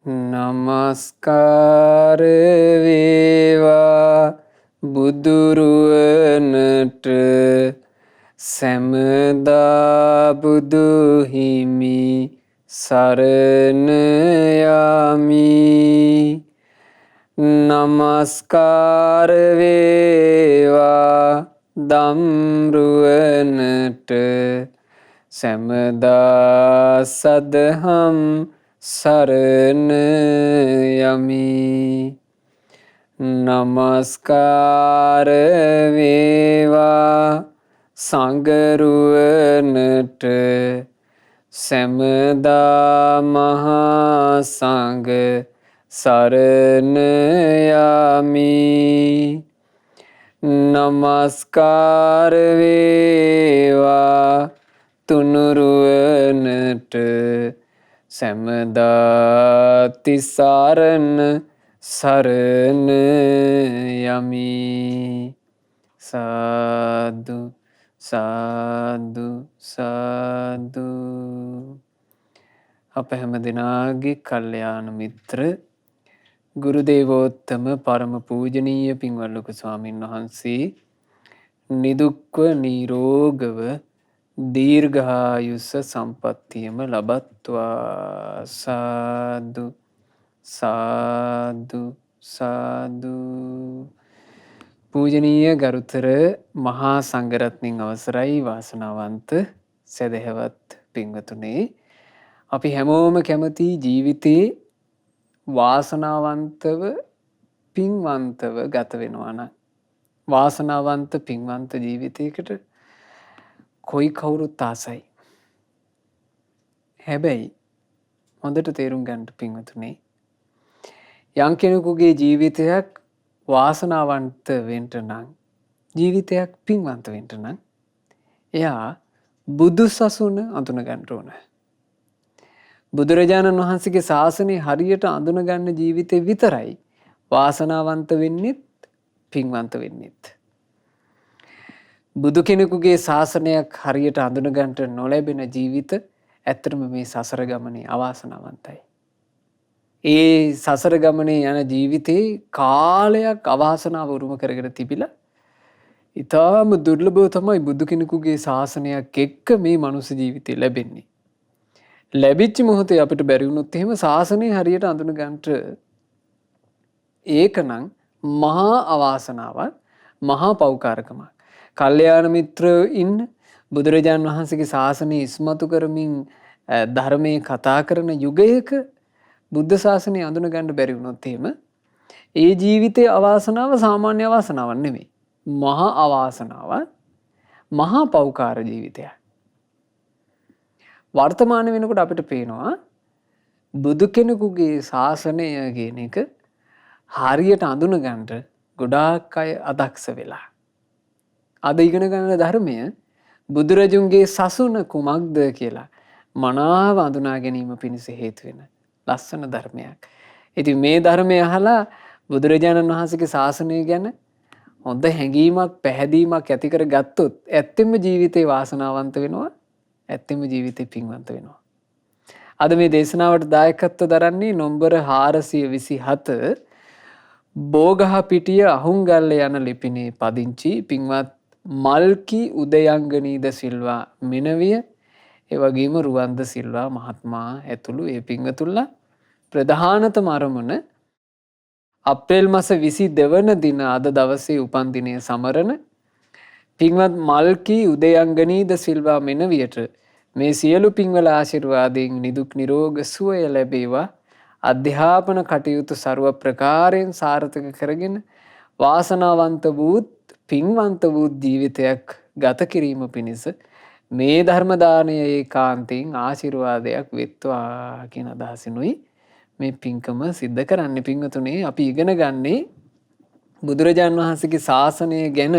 නමස්කාර වේවා බුදුරුවනට සැමදා බුදු හිමි සරණ යමි. නමස්කාර වේවා දම්රුවනට සැමදා සදහම් සරණ යමි. නමස්කාර වේවා සංඝරුවනට සැමදා මහා සංඝ සරණ යමි. නමස්කාර වේවා තුනුරුවනට සැමදා තිසරණ සරණ යමි. සාදු සාදු සාදු. අප හැම දෙනාගේ කල්යාණ මිත්‍ර ගුරු දේවෝත්තම පරම පූජනීය පින්වත් ලොකු ස්වාමීන් වහන්සේ නිදුක්ව නිරෝගව දීර්ඝායුෂ සම්පත්තියම ලබත්වා. සාදු සාදු සාදු. පූජනීය ගරුතර මහා සංඝරත්නයන් අවසරයි වාසනාවන්ත සදහැවත් පින්වතුනේ, අපි හැමෝම කැමති ජීවිතේ වාසනාවන්තව පින්වන්තව ගත වෙනවා නම්, වාසනාවන්ත පින්වන්ත ජීවිතයකට කොයි කවුරුත් ආසයි. හැබැයි හොඳට තේරුම් ගන්න පින්වතුනේ, යම් කෙනෙකුගේ ජීවිතයක් වාසනාවන්ත වෙන්න නම්, ජීවිතයක් පින්වන්ත වෙන්න නම්, එයා බුදු සසුන අඳුන ගන්න ඕන. බුදුරජාණන් වහන්සේගේ ශාසනය හරියට අඳුන ගන්න ජීවිතේ විතරයි වාසනාවන්ත වෙන්නෙත් පින්වන්ත වෙන්නෙත්. බුදු කෙනෙකුගේ ශාසනයක් හරියට අඳුන ගන්නට නොලැබෙන ජීවිත ඇත්තටම මේ සසර ගමනේ අවාසනාවන්තයි. ඒ සසර ගමනේ යන ජීවිතේ කාලයක් අවාසනාව උරුම කරගෙන තිබිලා ඊටාම දුර්ලභව තමයි බුදු කෙනෙකුගේ ශාසනයක් එක්ක මේ මනුස්ස ජීවිතේ ලැබෙන්නේ. ලැබිච්ච මොහොතේ අපිට බැරි වුණොත් එහෙම ශාසනය හරියට අඳුන ගන්නට, ඒකනම් මහා අවාසනාවක්, මහා පෞකාරකමක්. කල්යාණ මිත්‍රයෝ ඉන්න, බුදුරජාන් වහන්සේගේ ශාසනය ඉස්මතු කරමින් ධර්මයේ කතා කරන යුගයක බුද්ධ ශාසනය අඳුන ගන්න බැරි වුණොත් එහෙම ඒ ජීවිතයේ අවාසනාව සාමාන්‍ය අවාසනාවක් නෙමෙයි. මහා අවාසනාවක්, මහා පෞකාර ජීවිතයක්. වර්තමාන වෙනකොට අපිට පේනවා බුදු කෙනෙකුගේ ශාසනය කියන එක හරියට අඳුන ගන්නට ගොඩාක් අය අදක්ෂ වෙලා. අද ඉගෙන ගන්න ධර්මය බුදුරජුන්ගේ සසුන කුමක්ද කියලා මනාව අඳුනා ගැනීම පිණිස හේතු වෙන ලස්සන ධර්මයක්. ඉතින් මේ ධර්මය අහලා බුදුරජාණන් වහන්සේගේ ශාසනය ගැන හොඳ හැඟීමක්, පැහැදීමක් ඇති කර ගත්තොත් ඇත්තෙන්ම ජීවිතේ වාසනාවන්ත වෙනවා, ඇත්තෙන්ම ජීවිතේ පින්වන්ත වෙනවා. අද මේ දේශනාවට දායකත්ව දරන්නේ නොම්බර 427 බෝගහපිටිය අහුන්ගල්ල යන ලිපිනේ පදිංචි පින්වත් මල්කි උදයංගනීද සිල්වා මෙනවිය, ඒ වගේම රුවන්ද සිල්වා මහත්මයා ඇතුළු ඒ පින්වතුන්ලා ප්‍රධානතම අරමුණ අප්‍රේල් මාස 22 වන දින අද දවසේ උපන්දිනය සමරන පින්වත් මල්කි උදයංගනීද සිල්වා මෙනවියට මේ සියලු පින්වල ආශිර්වාදයෙන් නිදුක් නිරෝග සුවය ලැබේවා. අධ්‍යාපන කටයුතු ਸਰව ප්‍රකාරයෙන් සාර්ථක කරගෙන වාසනාවන්ත වූත් පින්වන්ත වූ ජීවිතයක් ගත කිරීම පිණිස මේ ධර්ම දානය ඒකාන්තයෙන් ආශිර්වාදයක් වෙත්වා කියන අදහසිනුයි මේ පින්කම සිද්ධ කරන්නේ. පින්වතුනේ, අපි ඉගෙන ගන්නේ බුදුරජාන් වහන්සේගේ ශාසනය ගැන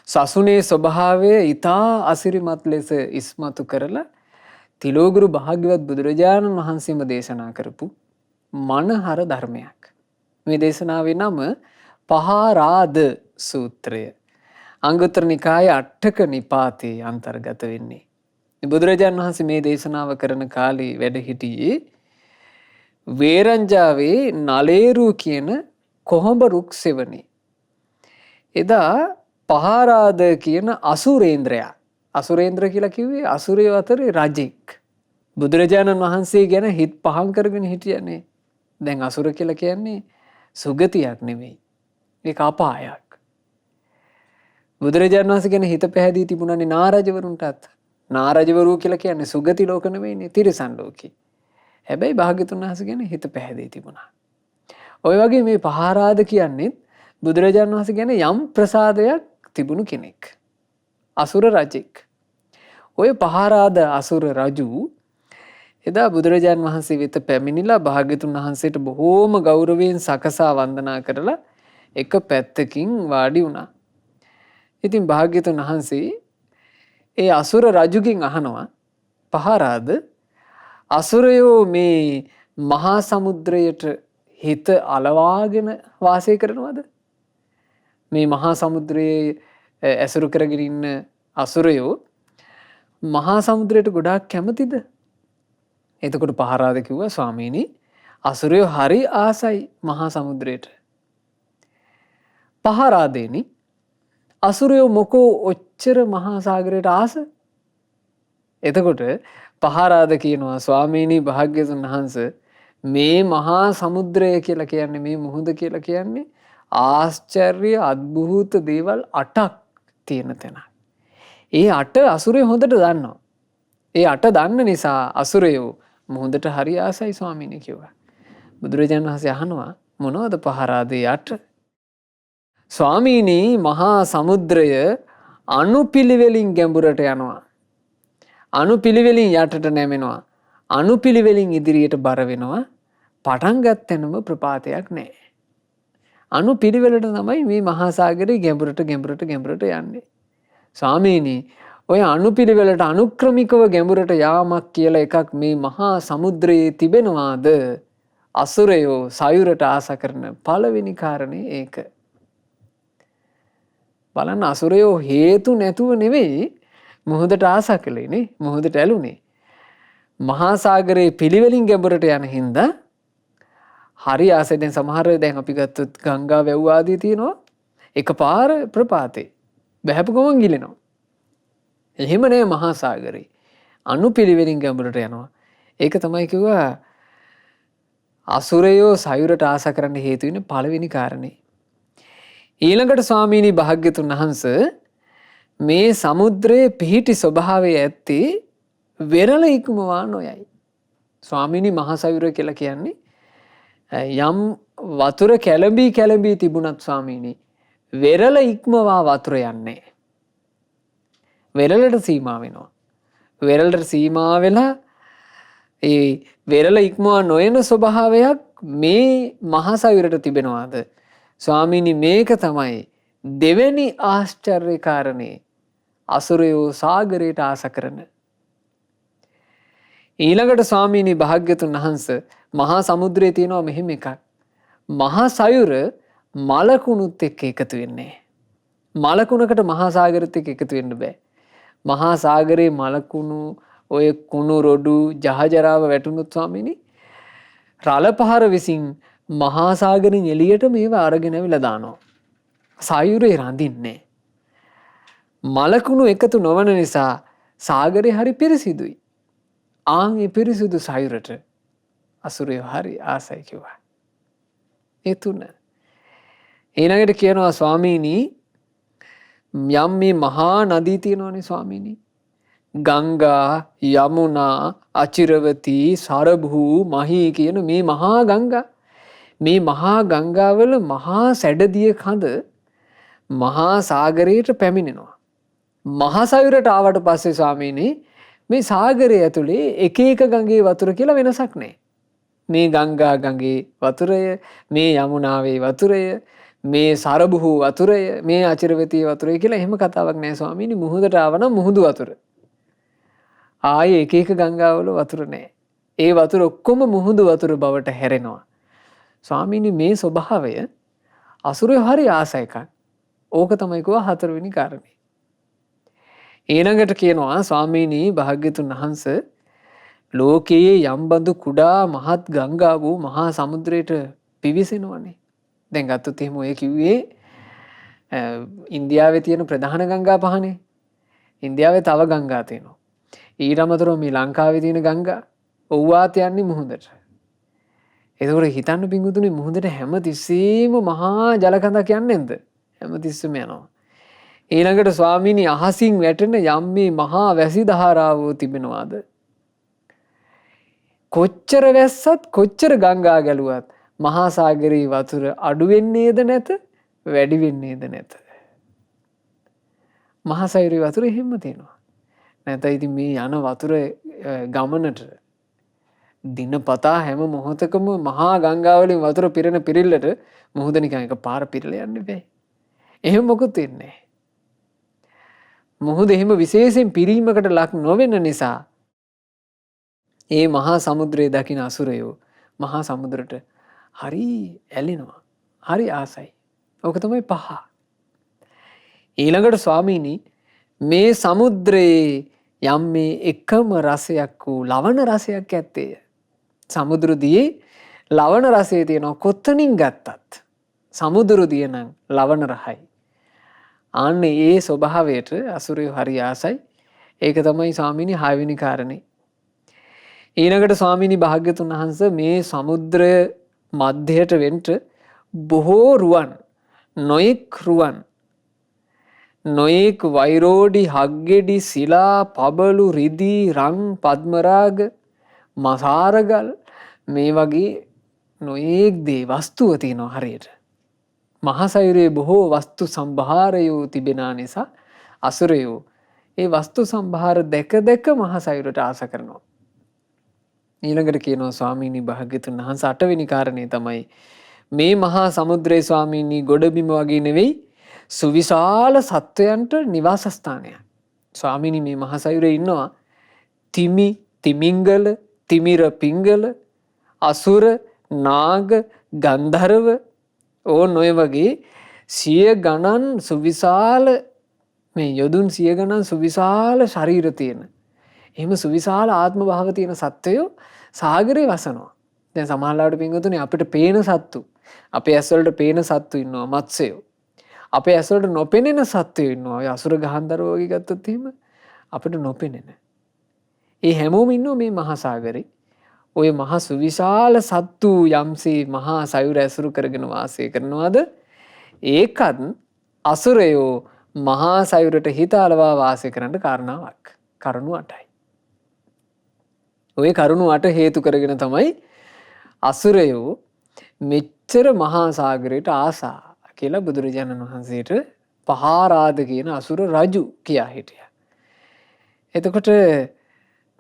සසුනේ ස්වභාවය ඊටා අසිරිමත් ලෙස ඉස්මතු කරලා තිලෝගුරු භාග්‍යවත් බුදුරජාණන් වහන්සේම දේශනා කරපු මනහර ධර්මයක්. මේ දේශනාවේ නම පහාරාද සූත්‍රය. අංගුත්තර නිකායේ අට්ඨක නිපාතේ අන්තර්ගත වෙන්නේ. බුදුරජාණන් වහන්සේ මේ දේශනාව කරන කාලේ වැඩ හිටියේ වේරංජාවේ නලේරු කියන කොහොඹ රුක් සෙවණේ. එදා පහාරාද කියන අසුරේන්ද්‍රයා. අසුරේන්ද්‍ර කියලා කිව්වේ අසුරයෝ අතරේ රජෙක්. බුදුරජාණන් වහන්සේ ගැන හිත් පහන් කරගෙන හිටියනේ. දැන් අසුර කියලා කියන්නේ සුගතියක් නෙමෙයි. ඒක අපායක්. බුදුරජාණන් වහන්සේ ගැන හිත පැහැදී තිබුණානේ නාරජවරුන්ටත්. නාරජවරු කියලා කියන්නේ සුගති ලෝක නෙමෙයිනේ, තිරිසන් ලෝකේ. හැබැයි භාග්‍යතුන් වහන්සේ ගැන හිත පැහැදී තිබුණා. ඔය වගේ මේ පහාරාද කියන්නේ බුදුරජාණන් වහන්සේ ගැන යම් ප්‍රසාදයක් තිබුණු කෙනෙක්. අසුර රජෙක්. ඔය පහාරාද අසුර රජු එදා බුදුරජාණන් වහන්සේ වෙත පැමිණිලා භාග්‍යතුන් වහන්සේට බොහෝම ගෞරවයෙන් සකසා වන්දනා කරලා එක පැත්තකින් වාඩි වුණා. ඉතින් භාග්‍යතුන් වහන්සේ ඒ අසුර රජුගෙන් අහනවා, පහාරාද අසුරයෝ මේ මහා සමුද්‍රයට හිත අලවාගෙන වාසය කරනවද? මේ මහා සමුද්‍රයේ ඇසුරු කරගෙන ඉන්න අසුරයෝ මහා සමුද්‍රයට ගොඩාක් කැමතිද? එතකොට පහාරාද කිව්වා, ස්වාමීනි අසුරයෝ හරි ආසයි මහා සමුද්‍රයට. පහාරාදේනි අසුරයෝ මොකෝ ඔච්චර මහා සාගරයට ආස? එතකොට පහාරාද කියනවා, ස්වාමීනි භාග්‍යවතුන් වහන්සේ මේ මහා සමුද්‍රය කියලා කියන්නේ, මේ මුහුද කියලා කියන්නේ ආශ්චර්ය අద్භූත දේවල් 8ක් තියෙන තැන. ඒ 8 අසුරයෝ හොඳට දන්නවා. ඒ 8 දන්න නිසා අසුරයෝ මුහුදට හරි ආසයි ස්වාමීනි කිව්වා. බුදුරජාණන් වහන්සේ අහනවා, මොනවද පහාරාදේ 8? ස්වාමීනි මහා සමුද්‍රය අනුපිළිවෙලින් ගැඹුරට යනවා. අනුපිළිවෙලින් යටට නැමෙනවා. අනුපිළිවෙලින් ඉදිරියට බර වෙනවා. පටන් ගත්තැනම ප්‍රපාතයක් නැහැ. අනුපිළිවෙලට තමයි මේ මහා සාගරේ ගැඹුරට යන්නේ. ස්වාමීනි ඔය අනුපිළිවෙලට අනුක්‍රමිකව ගැඹුරට යාමක් කියලා එකක් මේ මහා සමුද්‍රයේ තිබෙනවාද? අසුරයෝ සයුරට ආස කරන පළවෙනි කාරණේ ඒක. බලන්න, අසුරයෝ හේතු නැතුව නෙවෙයි මුහුදට ආසා කළේනේ, මුහුදට ඇලුනේ. මහා සාගරයේ පිළිවෙලින් ගැඹුරට යන හින්දා හරි ආසයි. දැන් සමහර දැන් අපි ගත්තොත් ගංගා වැව් ආදී තියෙනවා, එකපාර ප්‍රපාතේ බහැපු ගමන් ගිලෙනවා. එහෙම නෑ මහා සාගරේ. අනුපිළිවෙලින් ගැඹුරට යනවා. ඒක තමයි කිව්වා අසුරයෝ සයුරට ආසා කරන්න හේතු වෙන පළවෙනි කාරණේ. ඊළඟට ස්වාමීනි භාග්‍යතුන් වහන්සේ මේ සමුද්‍රයේ පිහිටි ස්වභාවය ඇත්තේ වෙරළ ඉක්මවා නොයයි. ස්වාමීනි මහා සයුර කියලා කියන්නේ යම් වතුර කැළඹී තිබුණත් ස්වාමීනි වෙරළ ඉක්මවා වතුර යන්නේ. වෙරළට සීමා වෙනවා. වෙරළට සීමා වෙලා ඒ වෙරළ ඉක්මවා නොයන ස්වභාවයක් මේ මහා සයුරට තිබෙනවාද? ස්වාමීනි මේක තමයි දෙවෙනි ආශ්චර්ය කාරණේ, අසුරයෝ සාගරයට ආස කරන. ඊළඟට ස්වාමීනි භාග්‍යතුන් වහන්සේ මහා සමුද්‍රයේ තියෙනවා මෙහෙම එකක්. මහා සයුර මලකුණුත් එක්ක එකතු වෙන්නේ. මලකුණකට මහා සාගරෙත් එක්ක එකතු වෙන්න බෑ. මහා සාගරේ මලකුණු ඔය කුණු රොඩු ජහජරාව වැටුණොත් ස්වාමීනි රළ පහර විසින් මහා සාගරෙන් එළියට මේවා අරගෙන ඇවිල්ලා දානවා. සයුරේ රඳින්නේ. මලකුණු එකතු නොවන නිසා සාගරේ හරි පිරිසිදුයි. ආන් ඒ පිරිසිදු සයුරට අසුරයෝ හරි ආසයි කිව්වා. ඒ තුන. ඊළඟට කියනවා ස්වාමීනි යම් මේ මහා නදී තියෙනවනේ ස්වාමීනි. ගංගා, යමුනා, අචිරවතී, සරභූ, මහී කියන මේ මහා ගංගා. මේ මහා ගංගාවල මහා සැඩදිය කඳ මහා සාගරයට පැමිණෙනවා. මහා සයුරට ආවට පස්සේ ස්වාමීනි මේ සාගරය ඇතුලේ එක එක ගඟේ වතුර කියලා වෙනසක් නැහැ. මේ ගංගා ගඟේ වතුරය, මේ යමුනාවේ වතුරය, මේ සරභූ වතුරය, මේ අචිරවතී වතුරය කියලා එහෙම කතාවක් නැහැ ස්වාමීනි. මුහුදට ආවනම් මුහුදු වතුර. ආයේ එක එක ගංගාවල වතුර නැහැ. ඒ වතුර ඔක්කොම මුහුදු වතුර බවට හැරෙනවා. ස්වාමීනි මේ ස්වභාවය අසුරයෝ හරි ආස එකක්. ඕක තමයි කිව්වා හතරවෙනි කාරණේ. ඊළඟට කියනවා ස්වාමීනි භාග්‍යතුන් වහන්සේ ලෝකයේ යම් බඳු කුඩා මහත් ගංගා වූ මහා සමුද්‍රයට පිවිසෙනවනේ. දැන් ගත්තොත් එහෙම ඔය කිව්වේ ඉන්දියාවේ තියෙන ප්‍රධාන ගංගා පහනේ. ඉන්දියාවේ තව ගංගා තියෙනවා. ඊට අමතරව මේ ලංකාවේ තියෙන ගංගා ඔව්වාත් යන්නේ මුහුදට. එතකොට හිතන්න පිංගුතුනි මුහුදට හැම තිස්සෙම මහා ජල කඳක් යන්නේ නැද්ද? හැම තිස්සෙම යනවා. ඊළඟට ස්වාමීනි අහසින් වැටෙන යම් මේ මහා වැසි ධාරාවෝ තිබෙනවාද? කොච්චර වැස්සත් කොච්චර ගංගා ගැලුවත් මහා සාගරයේ වතුර අඩු වෙන්නේද නැත වැඩි වෙන්නේද නැත. මහා සාගරයේ වතුර එහෙම තියෙනවා. නැත්නම් ඉතින් මේ යන වතුර ගමනට දිනපතා හැම මොහොතකම මහා ගංගා වලින් වතුර පිරෙන පිරිල්ලට මුහුද නිකන් එක පාර පිරලා යන්න බෑ. එහෙම මොකුත් වෙන්නේ නැහැ. මුහුද එහෙම විශේෂයෙන් පිරීමකට ලක් නොවෙන නිසා ඒ මහා සමුද්‍රයේ දකින අසුරයෝ මහා සමුද්‍රයට හරි ඇලෙනවා. හරි ආසයි. ඕක තමයි පහ. ඊළඟට ස්වාමීනි මේ සමුද්‍රයේ යම් මේ එකම රසයක් වූ ලවණ රසයක් ඇත්තේය. සමුද්‍රදියේ ලවණ රසය තියෙනවා කොතනින් ගත්තත්. සමුද්‍රදිය නම් ලවණ රහයි. අන්න ඒ ස්වභාවයට අසුරයෝ හරි ආසයි. ඒක තමයි ස්වාමීනි 6 වෙනි කාරණේ. ඊළඟට ස්වාමීනි භාග්‍යතුන් වහන්සේ මේ සමුද්‍රය මැදයට වෙන්න බොහෝ රුවන් නොයෙක් රුවන් නොයෙක් වෛරෝඩි හග්ගෙඩි සිලා පබළු රිදී රන් පද්මරාග මසාරගල් මේ වගේ නොයෙක් දේ වස්තුව තියෙනවා හරියට. මහසයුරේ බොහෝ වස්තු සම්භාරයෝ තිබෙනා නිසා අසුරයෝ ඒ වස්තු සම්භාර දැක දැක මහසයුරට ආස කරනවා. ඊළඟට කියනවා ස්වාමීනි භාග්‍යතුන් වහන්සේ 8 වෙනි කාරණේ තමයි මේ මහා සමුද්‍රයේ ස්වාමීනි ගොඩබිම වගේ නෙවෙයි සුවිශාල සත්වයන්ට නිවාස ස්ථානයක්. ස්වාමීනි මේ මහසයුරේ ඉන්නවා තිමි තිමිංගල තිමිර පිංගල අසුර නාග ගන්ධර්ව ඕන ඔය වගේ සිය ගණන් සුවිශාල මේ යොදුන් සිය ගණන් සුවිශාල ශරීර තියෙන එහෙම සුවිශාල ආත්ම භාව තියෙන සත්වයෝ සාගරේ වසනවා. දැන් සමහරවිට පින්වතුනි අපිට පේන සත්තු අපේ ඇස් වලට පේන සත්තු ඉන්නවා මත්ස්‍යයෝ. අපේ ඇස් වලට නොපෙනෙන සත්වයෝ ඉන්නවා. ඔය අසුර ගහන්දර වගේ ගත්තොත් එහෙම අපිට නොපෙනෙන. ඒ හැමෝම ඉන්නවා මේ මහා සාගරේ. ඔය මහා සුවිශාල සත්තු යම්සේ මහා සයුර ඇසුරු කරගෙන වාසය කරනවාද ඒකත් අසුරයෝ මහා සයුරට හිත අලවා වාසය කරන්න කාරණාවක්. කරුණු 8යි. ඔය කරුණු 8 හේතු කරගෙන තමයි අසුරයෝ මෙච්චර මහා සාගරයට ආසා කියලා බුදුරජාණන් වහන්සේට පහාරාද කියන අසුර රජු කියා හිටියා. එතකොට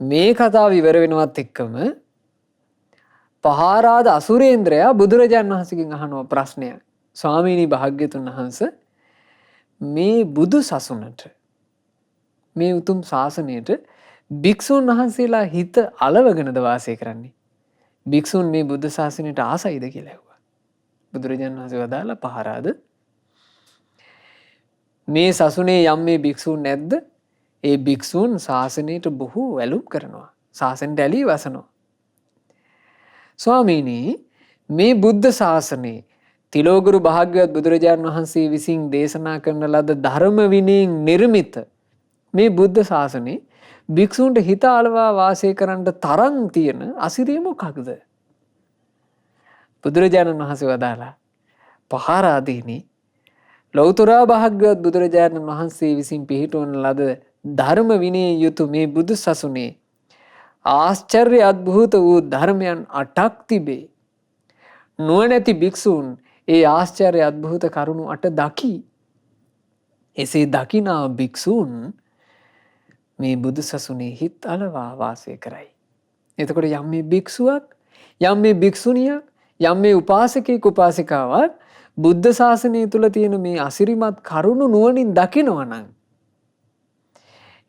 මේ කතාව ඉවර වෙනවත් එක්කම පහාරාද අසුරේන්ද්‍රයා බුදුරජාණන් වහන්සේගෙන් අහනවා ප්‍රශ්නයක්. ස්වාමීනි භාග්‍යතුන් වහන්සේ මේ බුදු සසුනට මේ උතුම් ශාසනයට භික්ෂුන් වහන්සේලා හිත අලවගෙනද වාසය කරන්නේ. භික්ෂුන් මේ බුද්ධ ශාසනයට ආසයිද කියලා ඇහුවා. බුදුරජාණන් වහන්සේ වදාලා පහරාද මේ සසුනේ යම් මේ භික්ෂුන් නැද්ද? ඒ භික්ෂුන් ශාසනයට බොහෝ ඇලුම් කරනවා. ශාසනයට ඇලී වසනවා. ස්වාමීනි මේ බුද්ධ ශාසනේ තිලෝගුරු භාග්‍යවත් බුදුරජාණන් වහන්සේ විසින් දේශනා කරන ලද ධර්ම විනයෙන් නිර්මිත මේ බුද්ධ ශාසනේ භික්ෂූන්ට හිත අලවා වාසය කරන්න තරම් තියෙන අසිරිය මොකක්ද? බුදුරජාණන් වහන්සේ වදාලා පහාරාදීනි ලෞතර භාග්‍යවත් බුදුරජාණන් වහන්සේ විසින් පිහිටවන ලද ධර්ම විනයෙන් යුතු මේ බුදු සසුනේ ආශ්චර්ය අద్භූත වූ ධර්මයන් 8ක් තිබේ. නුවණැති භික්ෂූන් ඒ ආශ්චර්ය අద్භූත කරුණු 8 දකි. එසේ දකිනා භික්ෂූන් මේ බුදු සසුනේ හිත් අලවා වාසය කරයි. එතකොට යම් මේ භික්ෂුවක් යම් මේ භික්ෂුණියක් යම් මේ උපාසකෙක් උපාසිකාවක් බුද්ධ ශාසනය තුල තියෙන මේ අසිරිමත් කරුණු නුවණින් දකිනවා නම්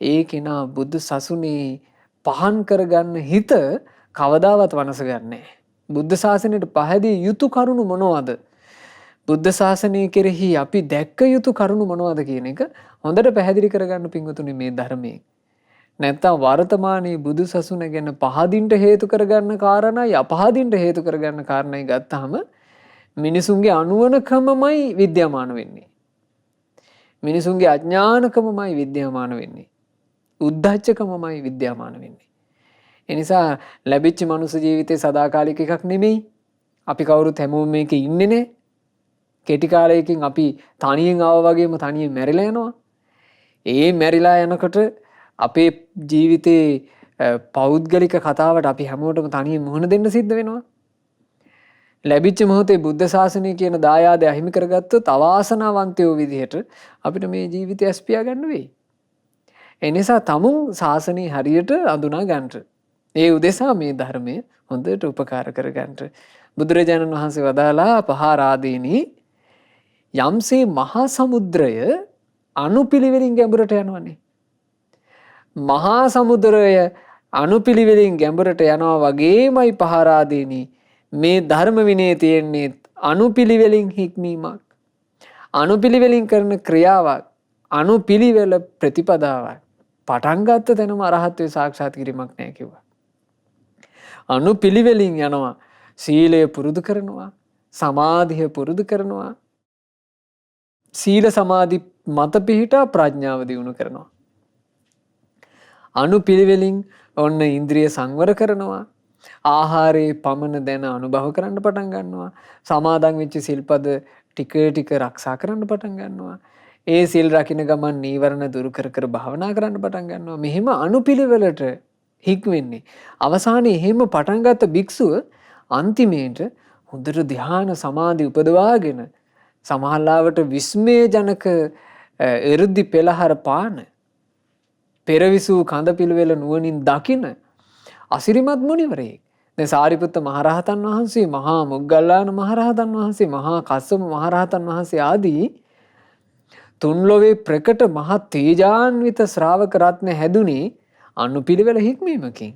ඒ කෙනා බුදු සසුනේ පහන් කරගන්න හිත කවදාවත් වනස ගන්නෑ. බුද්ධ ශාසනයට පහදිය යුතු කරුණු මොනවද? බුද්ධ ශාසනය කෙරෙහි අපි දැක්ක යුතු කරුණු මොනවද කියන එක හොඳට පැහැදිලි කරගන්න පින්වතුනි මේ ධර්මයේ. නැත්තම් වර්තමානයේ බුදු සසුන ගැන පහදින්ට හේතු කරගන්න කාරණයි අපහදින්ට හේතු කරගන්න කාරණයි ගත්තාම මිනිසුන්ගේ අනුවණකමමයි විද්‍යාමාන වෙන්නේ. මිනිසුන්ගේ අඥානකමමයි විද්‍යාමාන වෙන්නේ. උද්ධච්චකමමයි විද්‍යාමාන වෙන්නේ. ඒ නිසා ලැබිච්ච මනුස්ස ජීවිතේ සදාකාලික එකක් නෙමෙයි. අපි කවුරුත් හැමෝම මේකේ ඉන්නේ නේ. කෙටි කාලයකින් අපි තනියෙන් ආවා වගේම තනියෙන් මැරිලා යනවා. ඒ මැරිලා යනකොට අපේ ජීවිතේ පෞද්ගලික කතාවට අපි හැමෝටම තනියෙන් මුහුණ දෙන්න සිද්ධ වෙනවා. ලැබිච්ච මොහොතේ බුද්ධ ශාසනය කියන දායාදය අහිමි කරගත්තොත් අවාසනාවන්තයෝ විදිහට අපිට මේ ජීවිතය ඇස්පියා ගන්න වෙයි. ඒ නිසා තමුන් ශාසනය හරියට අඳුනා ගන්නට. ඒ උදෙසා මේ ධර්මය හොඳට උපකාර කර ගන්නට. බුදුරජාණන් වහන්සේ වදාලා පහාරාදීනි යම්සේ මහා සමුද්‍රය අනුපිළිවෙලින් ගැඹුරට යනවනේ. මහා සමුද්‍රය අනුපිළිවෙලින් ගැඹුරට යනවා වගේමයි පහාරාදීනි මේ ධර්ම විනයේ තියෙන්නේ අනුපිළිවෙලින් හික්මීමක්. අනුපිළිවෙලින් කරන ක්‍රියාවක්. අනුපිළිවෙල ප්‍රතිපදාවක්. පටන් ගත්ත තැනම අරහත්ත්වය සාක්ෂාත් කිරීමක් නැහැ කිව්වා. අනුපිළිවෙලින් යනවා. සීලය පුරුදු කරනවා. සමාධිය පුරුදු කරනවා. සීල සමාධි මත පිහිටා ප්‍රඥාව දියුණු කරනවා. අනුපිළිවෙලින් ඔන්න ඉන්ද්‍රිය සංවර කරනවා. ආහාරයේ පමණ දැන අනුභව කරන්න පටන් ගන්නවා. සමාදන් වෙච්ච සිල්පද ටික ටික රක්ෂා කරන්න පටන් ගන්නවා. ඒ සිල් රකින්න ගමන් නීවරණ දුරු කර කර භාවනා කරන්න පටන් ගන්නවා. මෙහෙම අනුපිළිවෙලට හික්වෙන්නේ. අවසානයේ එහෙම පටන් ගත්ත භික්ෂුව අන්තිමේට හොඳට ධ්‍යාන සමාධි උපදවාගෙන සමහරවිට විස්මයජනක එරුද්ධි පෙළහර පාන පෙරවිසූ කඳ පිළිවෙල නුවණින් දකින අසිරිමත් මුනිවරයෙක්. දැන් සාරිපුත්ත මහරහතන් වහන්සේ, මහා මොග්ගල්ලාන මහරහතන් වහන්සේ, මහා කස්සප මහරහතන් වහන්සේ ආදී තුන් ලෝවේ ප්‍රකට මහ තේජාන්විත ශ්‍රාවක රත්න හැදුනේ අනුපිළිවෙල හික්මීමකින්.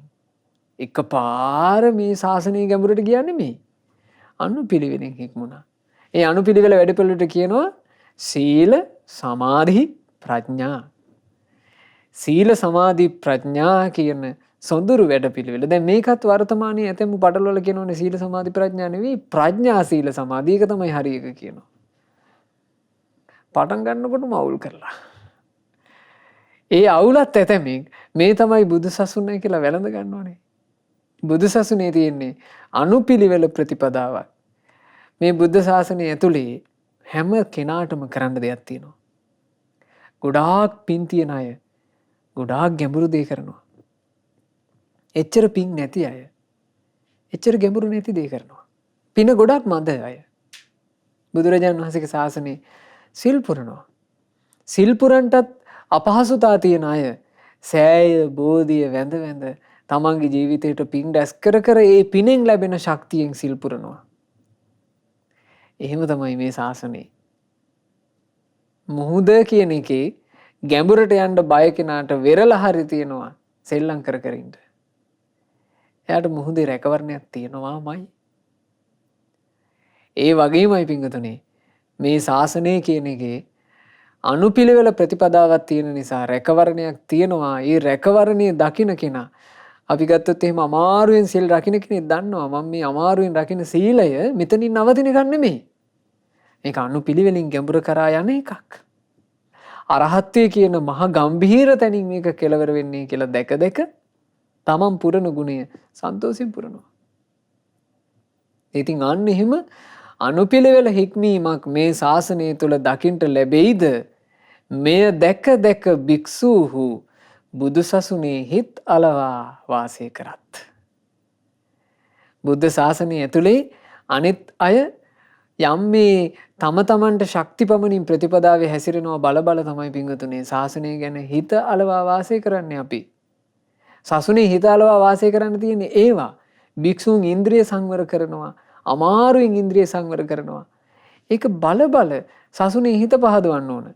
එකපාර මේ ශාසනය ගැඹුරට ගියා නෙමෙයි. අනුපිළිවෙලින් හික්මුණා. ඒ අනුපිළිවෙල වැඩපිළිවෙලට කියනවා සීල සමාධි ප්‍රඥා. සීල සමාධි ප්‍රඥා කියන සොඳුරු වැඩපිළිවෙල. දැන් මේකත් වර්තමානයේ ඇතැම් පටලවල කියනෝනේ සීල සමාධි ප්‍රඥා නෙවෙයි ප්‍රඥා සීල සමාධි. ඒක තමයි හරි එක කියනවා. පටන් ගන්නකොටම අවුල් කරලා. ඒ අවුලත් ඇතැමින් මේ තමයි බුදු සසුනයි කියලා වැළඳ ගන්නෝනේ. බුදු සසුනේ තියෙන්නේ අනුපිළිවෙල ප්‍රතිපදාවක්. මේ බුද්ධ ශාසනය ඇතුලේ හැම කෙනාටම කරන්න දෙයක් තියෙනවා. ගොඩාක් පින් තියන අය ගොඩාක් ගැඹුරු දේ කරනවා. එච්චර පින් නැති අය එච්චර ගැඹුරු නැති දේ කරනවා. පින ගොඩක් මද අය බුදුරජාණන් වහන්සේගේ ශාසනයේ සිල් පුරනවා. සිල් පුරන්ටත් අපහසුතා තියෙන අය සෑය බෝධිය වැඳ වැඳ තමන්ගේ ජීවිතයට පින් රැස් කර කර ඒ පිනෙන් ලැබෙන ශක්තියෙන් සිල් පුරනවා. එහෙම තමයි මේ ශාසනය. මුහුද කියන එකේ ගැඹුරට යන්න බය කෙනාට වෙරළ හරි තියෙනවා සෙල්ලම් කර කර ඉන්න. එයාට මුහුදේ රැකවරණයක් තියෙනවාමයි. ඒ වගේමයි පිංගුතුනේ මේ ශාසනය කියන එකේ අනුපිළිවෙල ප්‍රතිපදාවක් තියෙන නිසා රැකවරණයක් තියෙනවා. ඒ රැකවරණය දකින්න කෙනා අපි ගත්තොත් එහෙම අමාරුවෙන් සිල් රකින්න කෙනෙක් දන්නවා මම මේ අමාරුවෙන් රකින්න සීලය මෙතනින් නවතින එකක් නෙමෙයි. මේක අනුපිළිවෙලින් ගැඹුර කරා යන එකක්. අරහත්ත්වයේ කියන මහ ගම්භීර තැනින් මේක කෙලවර වෙන්නේ කියලා දැක දැක තමන් පුරන ගුණය සන්තෝෂයෙන් පුරනවා. ඉතින් අන්න එහෙම අනුපිළිවෙල හික්මීමක් මේ ශාසනය තුල දකින්ට ලැබෙයිද? මෙය දැක දැක භික්ෂූහු බුදුසසුනේ හිත් අලවා වාසය කරත්. බුද්ධ ශාසනය ඇතුලේ අනිත් අය යම් මේ තම තමන්ට ශක්ති පමණින් ප්‍රතිපදාවේ හැසිරෙනවා බල බල තමයි පිංගුතුනේ ශාසනය ගැන හිත අලවා වාසය කරන්නේ අපි. සසුනේ හිත අලවා වාසය කරන්න තියෙන්නේ ඒවා. භික්ෂුන් ඉන්ද්‍රිය සංවර කරනවා. අමාරුවෙන් ඉන්ද්‍රිය සංවර කරනවා. ඒක බල බල සසුනේ හිත පහදවන්න ඕන.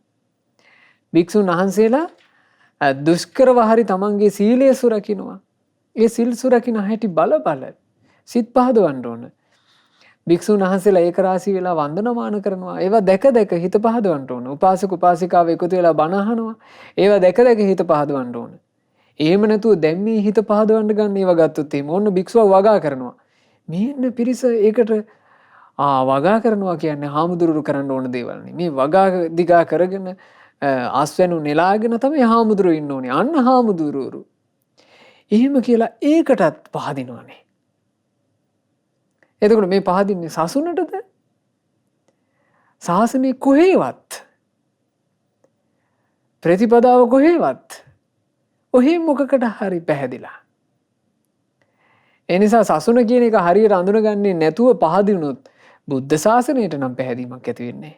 භික්ෂුන් වහන්සේලා දුෂ්කරව හරි තමන්ගේ සීලය සුරකින්නවා. ඒ සිල් සුරකින්න හැටි බල බල සිත් පහදවන්න ඕන. භික්ෂුන් වහන්සේලා ඒක රාශී වෙලා වන්දනමාන කරනවා. ඒවා දැක දැක හිත පහදවන්න ඕන. උපාසක උපාසිකාව එකතු වෙලා බණ අහනවා. ඒවා දැක දැක හිත පහදවන්න ඕන. එහෙම නැතුව දැන් මේ හිත පහදවන්න ගන්න ඒවා ගත්තොත් එහෙම ඕන්න භික්ෂුව වගා කරනවා. මේන්න පිරිස ඒකට වගා කරනවා කියන්නේ හාමුදුරුවෝ කරන්න ඕන දේවල් නේ. මේ වගා දිගා කරගෙන ආස්වැනු නෙලාගෙන තමයි හාමුදුරුවෝ ඉන්න ඕනේ. අන්න හාමුදුරුවෝ. එහෙම කියලා ඒකටත් පහදිනවානේ. එතකොට මේ පහදින්නේ සසුනටද? ශාසනය කොහේවත් ප්‍රතිපදාව කොහේවත් ඔහේ මොකකට හරි පැහැදිලා. එනිසා සසුන කියන එක හරියට අඳුනගන්නේ නැතුව පහදිනුනොත් බුද්ධ ශාසනයට නම් පැහැදීමක් ඇති වෙන්නේ.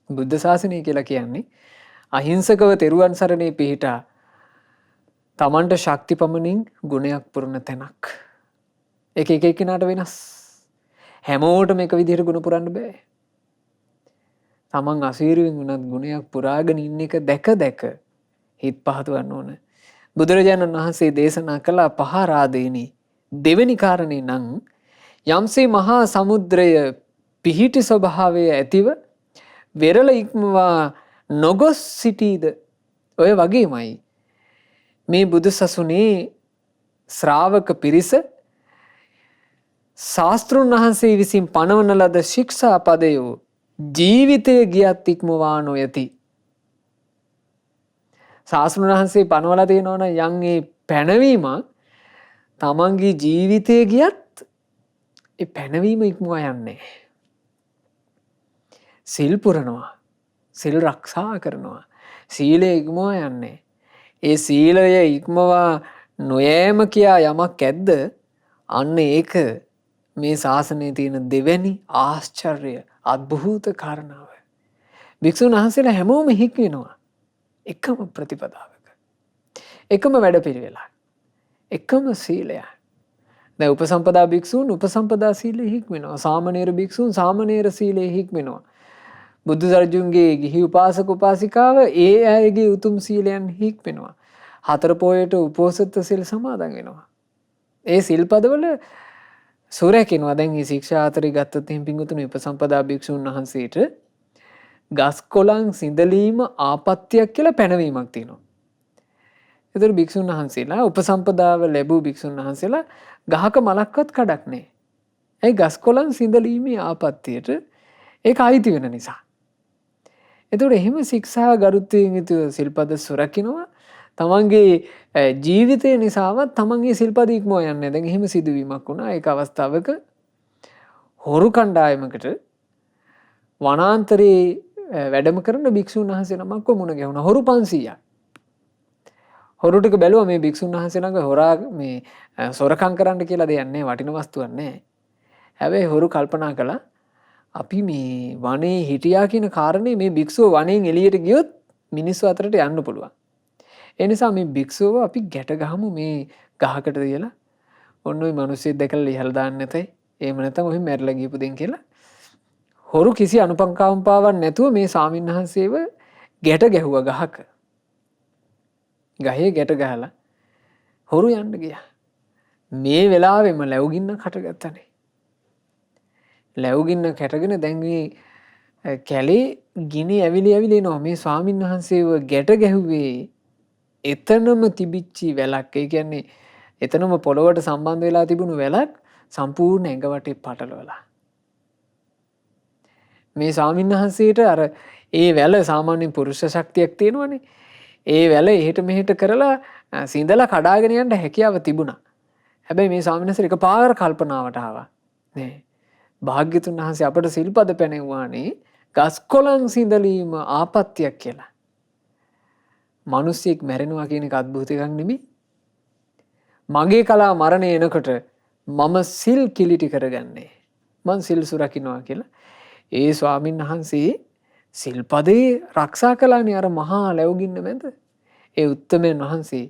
බුද්ධ ශාසනය කියලා කියන්නේ අහිංසකව තෙරුවන් සරණේ පිහිටා තමන්ට ශක්ති පමණින් ගුණයක් පුරන තැනක්. එක එක්කෙනාට වෙනස්. හැමෝටම එක විදිහට ගුණ පුරන්න බෑ. තමන් අසීරුවෙන් වුණත් ගුණයක් පුරාගෙන ඉන්න එක දැක දැක හිත පහදවන්න ඕන. බුදුරජාණන් වහන්සේ දේශනා කළා පහරාදේනි. දෙවෙනි කාරණේ නම් යම්සේ මහා සමුද්‍රය පිහිටි ස්වභාවය ඇතිව වෙරළ ඉක්මවා නොගොස් සිටීද ඔය වගේමයි මේ බුදු සසුනේ ශ්‍රාවක පිරිස ශාස්තෘන් වහන්සේ විසින් පනවන ලද ශික්ෂා පදයෝ ජීවිතය ගියත් ඉක්මවා නොයති. ශාස්තෘන් වහන්සේ පනවලා තියෙනවා නම් යම් ඒ පැනවීම තමන්ගේ ජීවිතය ගියත් ඒ පැනවීම ඉක්මවා යන්නේ. සිල් පුරනවා, සිල් රක්ෂා කරනවා, සීලය ඉක්මවා යන්නේ. ඒ සීලය ඉක්මවා නොයෑම කියා යමක් ඇද්ද? අන්න ඒක මේ ශාසනයේ තියෙන දෙවැනි ආශ්චර්ය අద్භූත කාරණාව. භික්ෂුන් වහන්සේලා හැමෝම හික්වෙනවා එකම ප්‍රතිපදාවක. එකම වැඩපිළිවෙලක්. එකම සීලය. දැන් උපසම්පදා භික්ෂූන් උපසම්පදා සීලෙ හික්වෙනවා. සාමණේර භික්ෂූන් සාමණේර සීලෙ හික්වෙනවා. බුදු සරජුන්ගේ ගිහි උපාසක උපාසිකාව ඒ අයගේ උතුම් සීලයන් හික්වෙනවා. හතර පොයට උපෝසත සිල් සමාදන් වෙනවා. ඒ සිල්පදවල සුරැකිනවා. දැන් මේ ශික්ෂා හතරේ ගත්තොත් එහෙනම් පින්වතුනි උපසම්පදා භික්ෂුන් වහන්සේට ගස් කොළන් සිඳලීම ආපත්‍යක් කියලා පැනවීමක් තියෙනවා. ඒතර භික්ෂුන් වහන්සේලා උපසම්පදාව ලැබූ භික්ෂුන් වහන්සේලා ගහක මලක්වත් කඩක් නැහැ. ඒ ගස් කොළන් සිඳලීමේ ආපත්‍යයට ඒක අයිති වෙන නිසා. එතකොට එහෙම ශික්ෂා ගරුත්වයෙන් යුතුව සිල්පද සුරකිනවා. තමන්ගේ ජීවිතය නිසාවත් තමන්ගේ සිල්පද ඉක්මවා යන්නේ. දැන් එහෙම සිදුවීමක් වුණා. ඒක අවස්ථාවක හොරු කණ්ඩායමකට වනාන්තරයේ වැඩම කරන භික්ෂුන් වහන්සේ නමක් මුණ ගැහුණා. හොරු 500ක්. හොරු ටික බැලුවා මේ භික්ෂුන් වහන්සේ ළඟ හොරා මේ සොරකම් කරන්න කියලා දෙයක් නැහැ. වටින වස්තුවක් නැහැ. හැබැයි හොරු කල්පනා කළා අපි මේ වනේ හිටියා කියන කාරණේ මේ භික්ෂුව වනයෙන් එළියට ගියොත් මිනිස්සු අතරට යන්න පුළුවන්. ඒ නිසා මේ භික්ෂුව අපි ගැට ගහමු මේ ගහකට කියලා. ඔන්න ඔය මිනිස්සෙක් දැකලා ඉහළ දාන්න නැතයි. එහෙම නැත්නම් ඔහි මැරිලා ගියපු දෙන් කියලා. හොරු කිසි අනුකම්පාවක් නැතුව මේ ස්වාමින්වහන්සේව ගැට ගැහුවා ගහක. ගහේ ගැට ගහලා හොරු යන්න ගියා. මේ වෙලාවෙම ලැබුගින්න කටගත්තනේ. ලැබුගින්න කැටගෙන දැන් මේ කැලේ ගිනි ඇවිලි එනවා. මේ ස්වාමින්වහන්සේව ගැට ගැහුවේ එතනම තිබිච්චි වැලක්. ඒ කියන්නේ එතනම පොළොවට සම්බන්ධ වෙලා තිබුණු වැලක් සම්පූර්ණ ඇඟ වටේ පටලවලා. මේ ස්වාමින්වහන්සේට අර ඒ වැල සාමාන්‍යයෙන් පුරුෂ ශක්තියක් තියෙනවනේ. ඒ වැල එහෙට මෙහෙට කරලා සිඳලා කඩාගෙන යන්න හැකියාව තිබුණා. හැබැයි මේ ස්වාමින්වහන්සේ එකපාර කල්පනාවට ආවා. නේ. භාග්‍යතුන් වහන්සේ අපට සිල්පද පැනෙවුවානේ ගස් කොළන් සිඳලීම ආපත්‍යක් කියලා. මිනිස්සෙක් මැරෙනවා කියන එක අద్භූත එකක් නෙමෙයි. මගේ කලා මරණය එනකොට මම සිල් කිලිටි කරගන්නේ. මං සිල් සුරකින්නවා කියලා. ඒ ස්වාමින් වහන්සේ සිල්පදේ රක්ෂා කළානේ අර මහා ලැබුගින්න මැද. ඒ උත්තමයන් වහන්සේ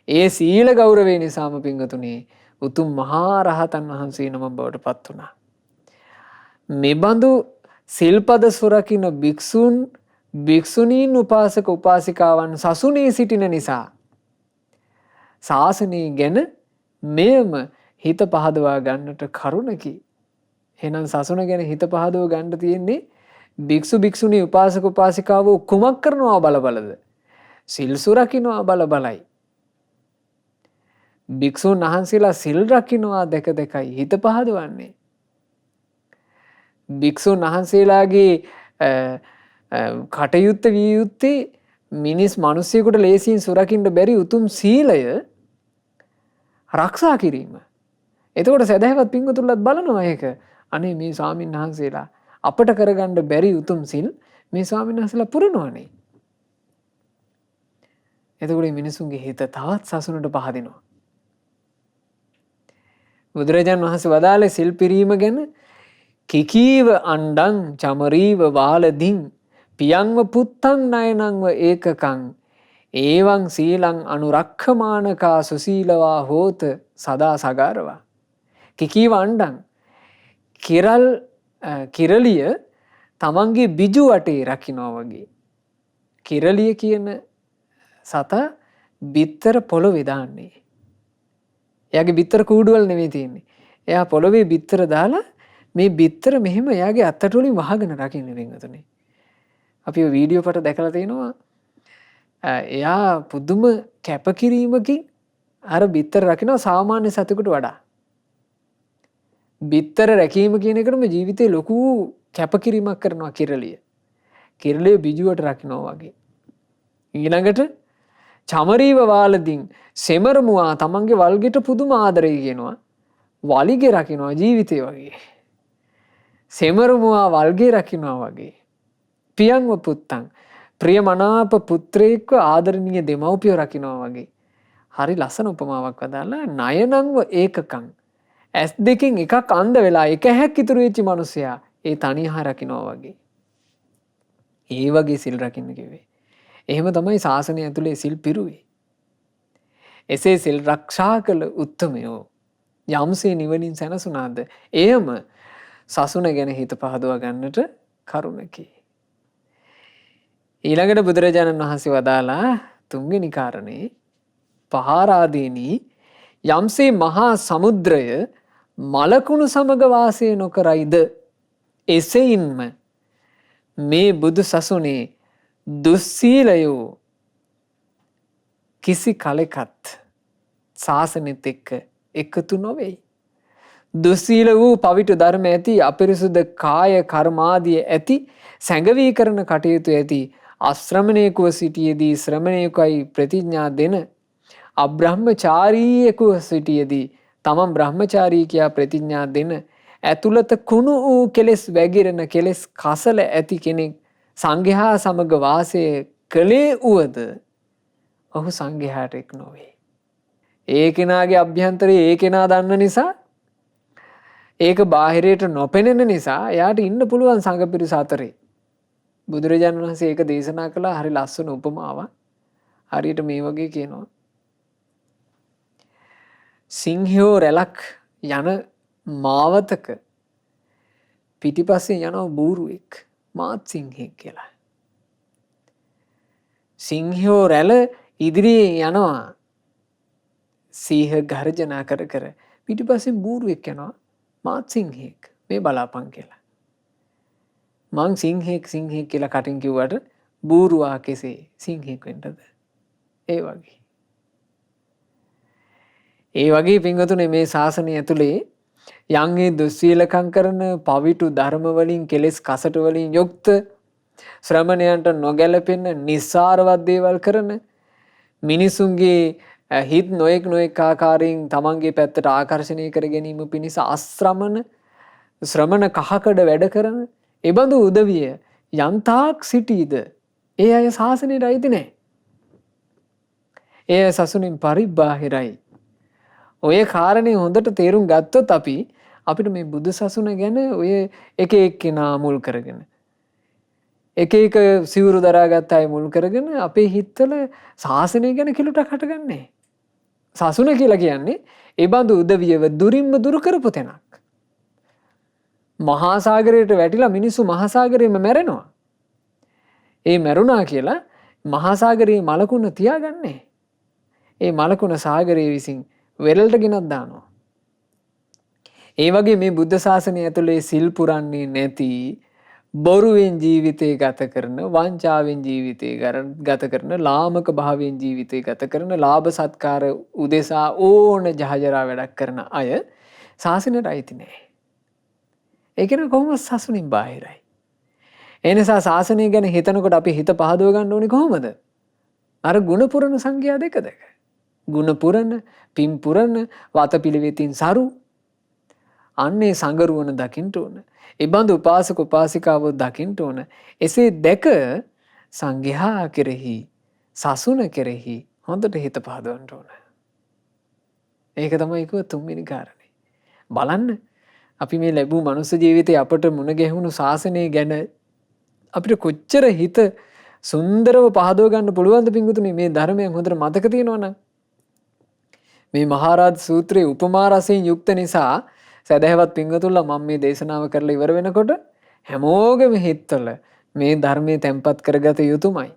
ඒ සීල ගෞරවය නිසාම පින්වතුනි උතුම් මහා රහතන් වහන්සේ නමක් බවට පත් වුණා. මෙබඳු සිල්පද සුරකින්න භික්ෂුන් භික්ෂුණීන් උපාසක උපාසිකාවන් සසුනේ සිටින නිසා ශාසනය ගැන මෙයම හිත පහදවා ගන්නට කරුණකි. එහෙනම් සසුන ගැන හිත පහදව ගන්න තියෙන්නේ භික්ෂු භික්ෂුණී උපාසක උපාසිකාවෝ කුමක් කරනවා බලබලද? සිල් සුරකින්නවා බල බලයි. භික්ෂුන් වහන්සේලා සිල් රකින්නවා දැක දැකයි හිත පහදවන්නේ. භික්ෂුන් වහන්සේලාගේ කටයුත්ත විය යුත්තේ මිනිස්සුෙකුට ලේසියෙන් සුරකින්න බැරි උතුම් සීලය ආරක්ෂා කිරීම. එතකොට සදහවත් පින්වතුන්ලත් බලනවා ඒක. අනේ මේ ස්වාමීන් වහන්සේලා අපට කරගන්න බැරි උතුම් සිල් මේ ස්වාමීන් වහන්සේලා පුරනවානේ. එතකොට මිනිසුන්ගේ හිත තවත් සසුනට පහදිනවා. බුදුරජාණන් වහන්සේ වදාළේ සිල් පිරීම ගැන කිකීව අණ්ඩං චමරීව වාලදින් පියංව පුත්තං නයනංව ඒකකං ඒවං සීලං අනුරක්ඛමානකා සුසීලවා හෝත සදා සගාරවා. කිකීව අණ්ඩං කිරලිය තමන්ගේ බිජු වටේ රකින්නවා වගේ. කිරලිය කියන සතා බිත්තර පොළොවේ දාන්නේ. එයාගේ බිත්තර කූඩුවල නෙවෙයි තියෙන්නේ. එයා පොළොවේ බිත්තර දාලා මේ බිත්තර මෙහෙම එයාගේ අත්තට වලින් වහගෙන රකින්න වෙනතුනේ. අපි ඔය වීඩියෝ පට දැකලා තියෙනවා. එයා පුදුම කැපකිරීමකින් අර බිත්තර රකින්න සාමාන්‍ය සතෙකුට වඩා. බිත්තර රැකීම කියන එකටම ජීවිතේ ලොකු කැපකිරීමක් කරනවා කිරලිය. කිරලිය බිජුවට රකින්නවා වගේ. ඊළඟට චමරීව වාලදින් සෙමරමුවා තමන්ගේ වල්ගෙට පුදුම ආදරය කියනවා. වලිගේ රකින්නවා ජීවිතේ වගේ. සෙමරමුවා වල්ගේ රකින්නවා වගේ. පියංව පුත්තං ප්‍රියමනාප පුත්‍රයෙක්ව ආදරණීය දෙමව්පියෝ රකින්නවා වගේ. හරි ලස්සන උපමාවක් වදාලා නයනංව ඒකකං ඇස් දෙකෙන් එකක් අන්ධ වෙලා එක හැක් ඉතුරු වෙච්ච මිනිසයා ඒ තනියහ රකින්නවා වගේ. ඒ වගේ සිල් රකින්න කිව්වේ. එහෙම තමයි ශාසනය ඇතුලේ සිල් පිරුවේ. එසේ සිල් රක්ෂා කළ උත්තමයෝ යම්සේ නිවනින් සැනසුණාද එයම සසුන ගැන හිත පහදවා ගන්නට කරුණකි. ඊළඟට බුදුරජාණන් වහන්සේ වදාලා තුන්වෙනි කාරණේ පහාරාදීනී යම්සේ මහා සමුද්‍රය මලකුණු සමග වාසය නොකරයිද එසෙයින්ම මේ බුදු සසුනේ දුස්සීලයෝ කිසි කලෙකත් ශාසනෙත් එක්ක එකතු නොවෙයි. දුස්සීල වූ පවිටු ධර්ම ඇති අපිරිසුද කාය කර්මාදිය ඇති සැඟවී කරන කටයුතු ඇති අශ්‍රමණයෙකුව සිටියේදී ශ්‍රමණයෙකුයි ප්‍රතිඥා දෙන අබ්‍රහ්මචාරීයෙකුව සිටියේදී තමන් බ්‍රහ්මචාරී කියා ප්‍රතිඥා දෙන ඇතුළත කුණු වූ කෙලෙස් වැగిරෙන කෙලෙස් කසල ඇති කෙනෙක් සංඝයා සමග වාසය කළේ වුවද ඔහු සංඝයාට එක් නොවේ. ඒ කෙනාගේ අභ්‍යන්තරයේ ඒ කෙනා දන්න නිසා ඒක බාහිරයට නොපෙනෙන නිසා එයාට ඉන්න පුළුවන් සංඝ පිරිස අතරේ. බුදුරජාණන් වහන්සේ ඒක දේශනා කළා හරි ලස්සන උපමාවක්. හරියට මේ වගේ කියනවා. සිංහයෝ රැලක් යන මාවතක පිටිපස්සේ යනවා බූරුවෙක් මාත් සිංහෙක් කියලා. සිංහයෝ රැළ ඉදිරියේ යනවා සීහ ගර්ජනා කර කර පිටිපස්සේ බූරුවෙක් යනවා මාත් සිංහෙක් මේ බලාපන් කියලා. මං සිංහෙක් කියලා කටින් කිව්වට බූරුවා කෙසේ සිංහෙක් වෙන්නද? ඒ වගේ. ඒ වගේ පින්වතුනේ මේ ශාසනය ඇතුලේ යම් ඒ දුස්සීලකම් කරන පවිටු ධර්ම වලින් කෙලෙස් කසට වලින් යුක්ත ශ්‍රමණයන්ට නොගැලපෙන නිස්සාරවත් දේවල් කරන මිනිසුන්ගේ හිත් නොඑක් ආකාරයෙන් තමන්ගේ පැත්තට ආකර්ෂණය කර ගැනීම පිණිස අශ්‍රමණ ශ්‍රමණ කහකඩ වැඩ කරන එබඳු උදවිය යන්තාක් සිටීද ඒ අය ශාසනයට අයිති නැහැ. ඒ සසුනින් පරිබ්බාහිරයි. ඔය කාරණේ හොඳට තේරුම් ගත්තොත් අපිට මේ බුදු සසුන ගැන ඔය එක එක්කෙනා මුල් කරගෙන එක සිවුරු දරාගත් අය මුල් කරගෙන අපේ හිතවල ශාසනය ගැන කිලුටක් හටගන්නේ. සසුන කියලා කියන්නේ ඒ බඳු උදවියව දුරින්ම දුරු කරපු තැනක්. මහා සාගරයට වැටිලා මිනිස්සු මහා සාගරේම මැරෙනවා. ඒ මැරුණා කියලා මහා සාගරයේ මලකුණ තියාගන්නේ. ඒ මලකුණ සාගරයේ විසින් වෙරළට ගෙනත් දානවා. ඒ වගේ මේ බුද්ධ ශාසනය ඇතුලේ සිල් පුරන්නේ නැති බොරුවෙන් ජීවිතය ගත කරන, වංචාවෙන් ජීවිතය ගත කරන, ලාමක භාවයෙන් ජීවිතය ගත කරන, ලාභ සත්කාර උදෙසා ඕන ජහජරා වැඩක් කරන අය ශාසනයට අයිති නෑ. ඒ කියන්නේ කොහොමද සසුනින් බාහිරයි. ඒ නිසා ශාසනය ගැන හිතනකොට අපි හිත පහදව ගන්න ඕනේ කොහොමද? අර ගුණ පුරන සංඛ්‍යා දෙක. ගුණ පුරන, පින් පුරන, වතපිළිවෙතින් සරු අන්නේ සංගරුවන දකින්න ඕන. ඒ බඳු උපාසක උපාසිකාවෝ දකින්න ඕන. එසේ දැක සංඝයා කෙරෙහි, සසුන කෙරෙහි හොඳට හිත පහදවන්න ඕන. ඒක තමයි කිව්ව තුන්වෙනි කාරණේ. බලන්න අපි මේ ලැබූ මනුස්ස ජීවිතේ අපට මුණ ගැහුණු ශාසනය ගැන අපිට කොච්චර හිත සුන්දරව පහදව ගන්න පුළුවන්ද පිංගුතුනි මේ ධර්මයෙන් හොඳට මතක තියෙනවනම්. මේ මහාරාජ සූත්‍රයේ උපමා රසයෙන් යුක්ත නිසා සදහවත් පිංගතුල්ලා මම මේ දේශනාව කරලා ඉවර වෙනකොට හැමෝගෙම හිතවල මේ ධර්මයේ තැම්පත් කරගත යුතුමයි.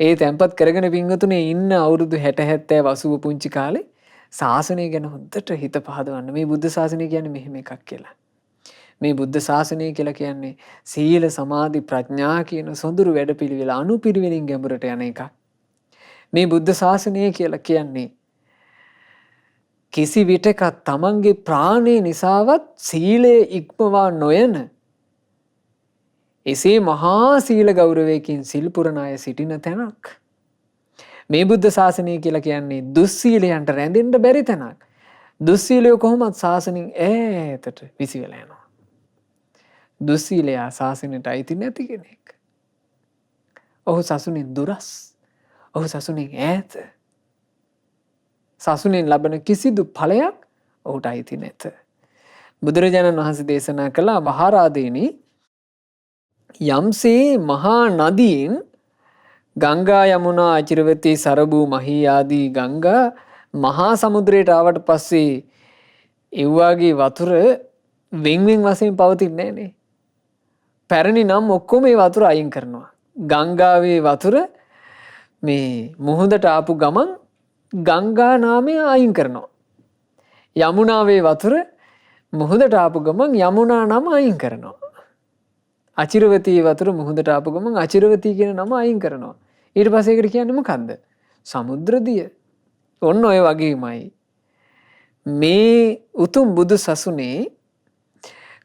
ඒ තැම්පත් කරගෙන පිංගතුනේ ඉන්න අවුරුදු 60 70 80 පුංචි කාලේ ශාසනය ගැන හොඳට හිත පහදවන්න. මේ බුද්ධ ශාසනය කියන්නේ මෙහෙම එකක් කියලා. මේ බුද්ධ ශාසනය කියලා කියන්නේ සීල සමාධි ප්‍රඥා කියන සොඳුරු වැඩපිළිවෙල අනුපිළිවෙලින් ගැඹුරට යන එකක්. මේ බුද්ධ ශාසනය කියලා කියන්නේ කිසි විටක තමන්ගේ ප්‍රාණය නිසාවත් සීලය ඉක්මවා නොයන එසේ මහා සීල ගෞරවයකින් සිල් පුරන අය සිටින තැනක්. මේ බුද්ධ ශාසනය කියලා කියන්නේ දුස්සීලයන්ට රැඳෙන්න බැරි තැනක්. දුස්සීලය කොහොමත් ශාසනයෙන් ඈතට විසි වෙලා යනවා. දුස්සීලයා ශාසනයට අයිති නැති කෙනෙක්. ඔහු සසුනෙන් දුරස්. ඔහු සසුනෙන් ඈත. සසුනෙන් ලබන කිසිදු ඵලයක් ඔහුට අයිති නැත. බුදුරජාණන් වහන්සේ දේශනා කළ මහරාදීනි යම්සේ මහා නදීන් ගංගා යමුනා අචිරවතී සරබූ මහී ආදී ගංගා මහා සමුද්‍රයට ආවට පස්සේ එව්වාගේ වතුර වෙන්වෙන් වශයෙන් පවතින්නේ නැහනේ. පැරණි නම් ඔක්කොම මේ වතුර අයින් කරනවා. ගංගාවේ වතුර මේ මුහුදට ආපු ගමන් ගංගා නාමය අයින් කරනවා. යමුනාවේ වතුර මුහුදට ආපු ගමන් යමුනා නම අයින් කරනවා. අචිරවතී වතුර මුහුදට ආපු ගමන් අචිරවතී කියන නම අයින් කරනවා. ඊට පස්සේ ඒකට කියන්නේ මොකද්ද? සමුද්‍රදිය. ඔන්න ඔය වගේමයි මේ උතුම් බුදු සසුනේ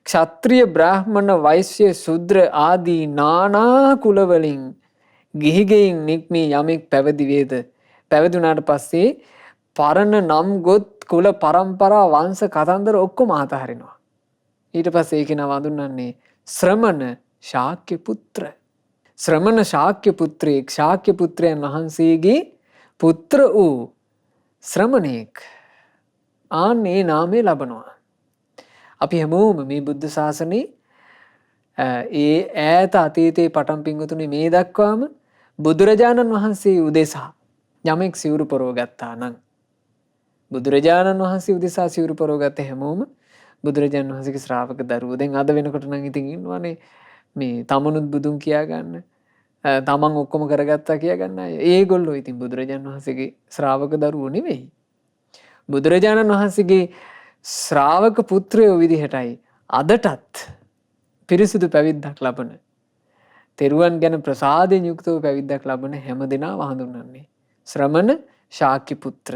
ක්ෂත්‍රිය බ්‍රාහ්මණ වෛශ්‍ය ශුද්‍ර ආදී නානා කුලවලින් ගිහිගෙයින් නික්මී යමෙක් පැවිදි වේද පැවිදුණාට පස්සේ පරණ නම් ගොත් කුල පරම්පරා වංශ කතන්දර ඔක්කොම අතහරිනවා. ඊට පස්සේ ඒක නම හඳුන්වන්නේ ශ්‍රමණ ශාක්‍ය පුත්‍ර. ශ්‍රමණ ශාක්‍ය පුත්‍රයෙක් ශාක්‍ය පුත්‍රයන් වහන්සේගේ පුත්‍ර වූ ශ්‍රමණෙක් ආන්නේ නාමය ලබනවා. අපි හැමෝම මේ බුද්ධ ශාසනේ ඒ ඈත අතීතයේ පටන් පිංගුතුනේ මේ දක්වාම බුදුරජාණන් වහන්සේ උදෙසා යමෙක් සිවුරු පොරව ගත්තා නම් බුදුරජාණන් වහන්සේ උදෙසා සිවුරු පොරව ගත්ත හැමෝම බුදුරජාණන් වහන්සේගේ ශ්‍රාවක දරුවෝ. දැන් අද වෙනකොට නම් ඉතින් ඉන්නවනේ මේ තමනුත් බුදුන් කියා ගන්න තමන් ඔක්කොම කරගත්තා කියා ගන්න අය. ඒගොල්ලෝ ඉතින් බුදුරජාණන් වහන්සේගේ ශ්‍රාවක දරුවෝ නෙවෙයි. බුදුරජාණන් වහන්සේගේ ශ්‍රාවක පුත්‍රයෝ විදිහටයි අදටත් පිරිසිදු පැවිද්දක් ලබන තෙරුවන් ගැන ප්‍රසාදයෙන් යුක්තව පැවිද්දක් ලබන හැම දෙනා හඳුන්වන්නේ ශ්‍රමණ ශාක්‍ය පුත්‍ර.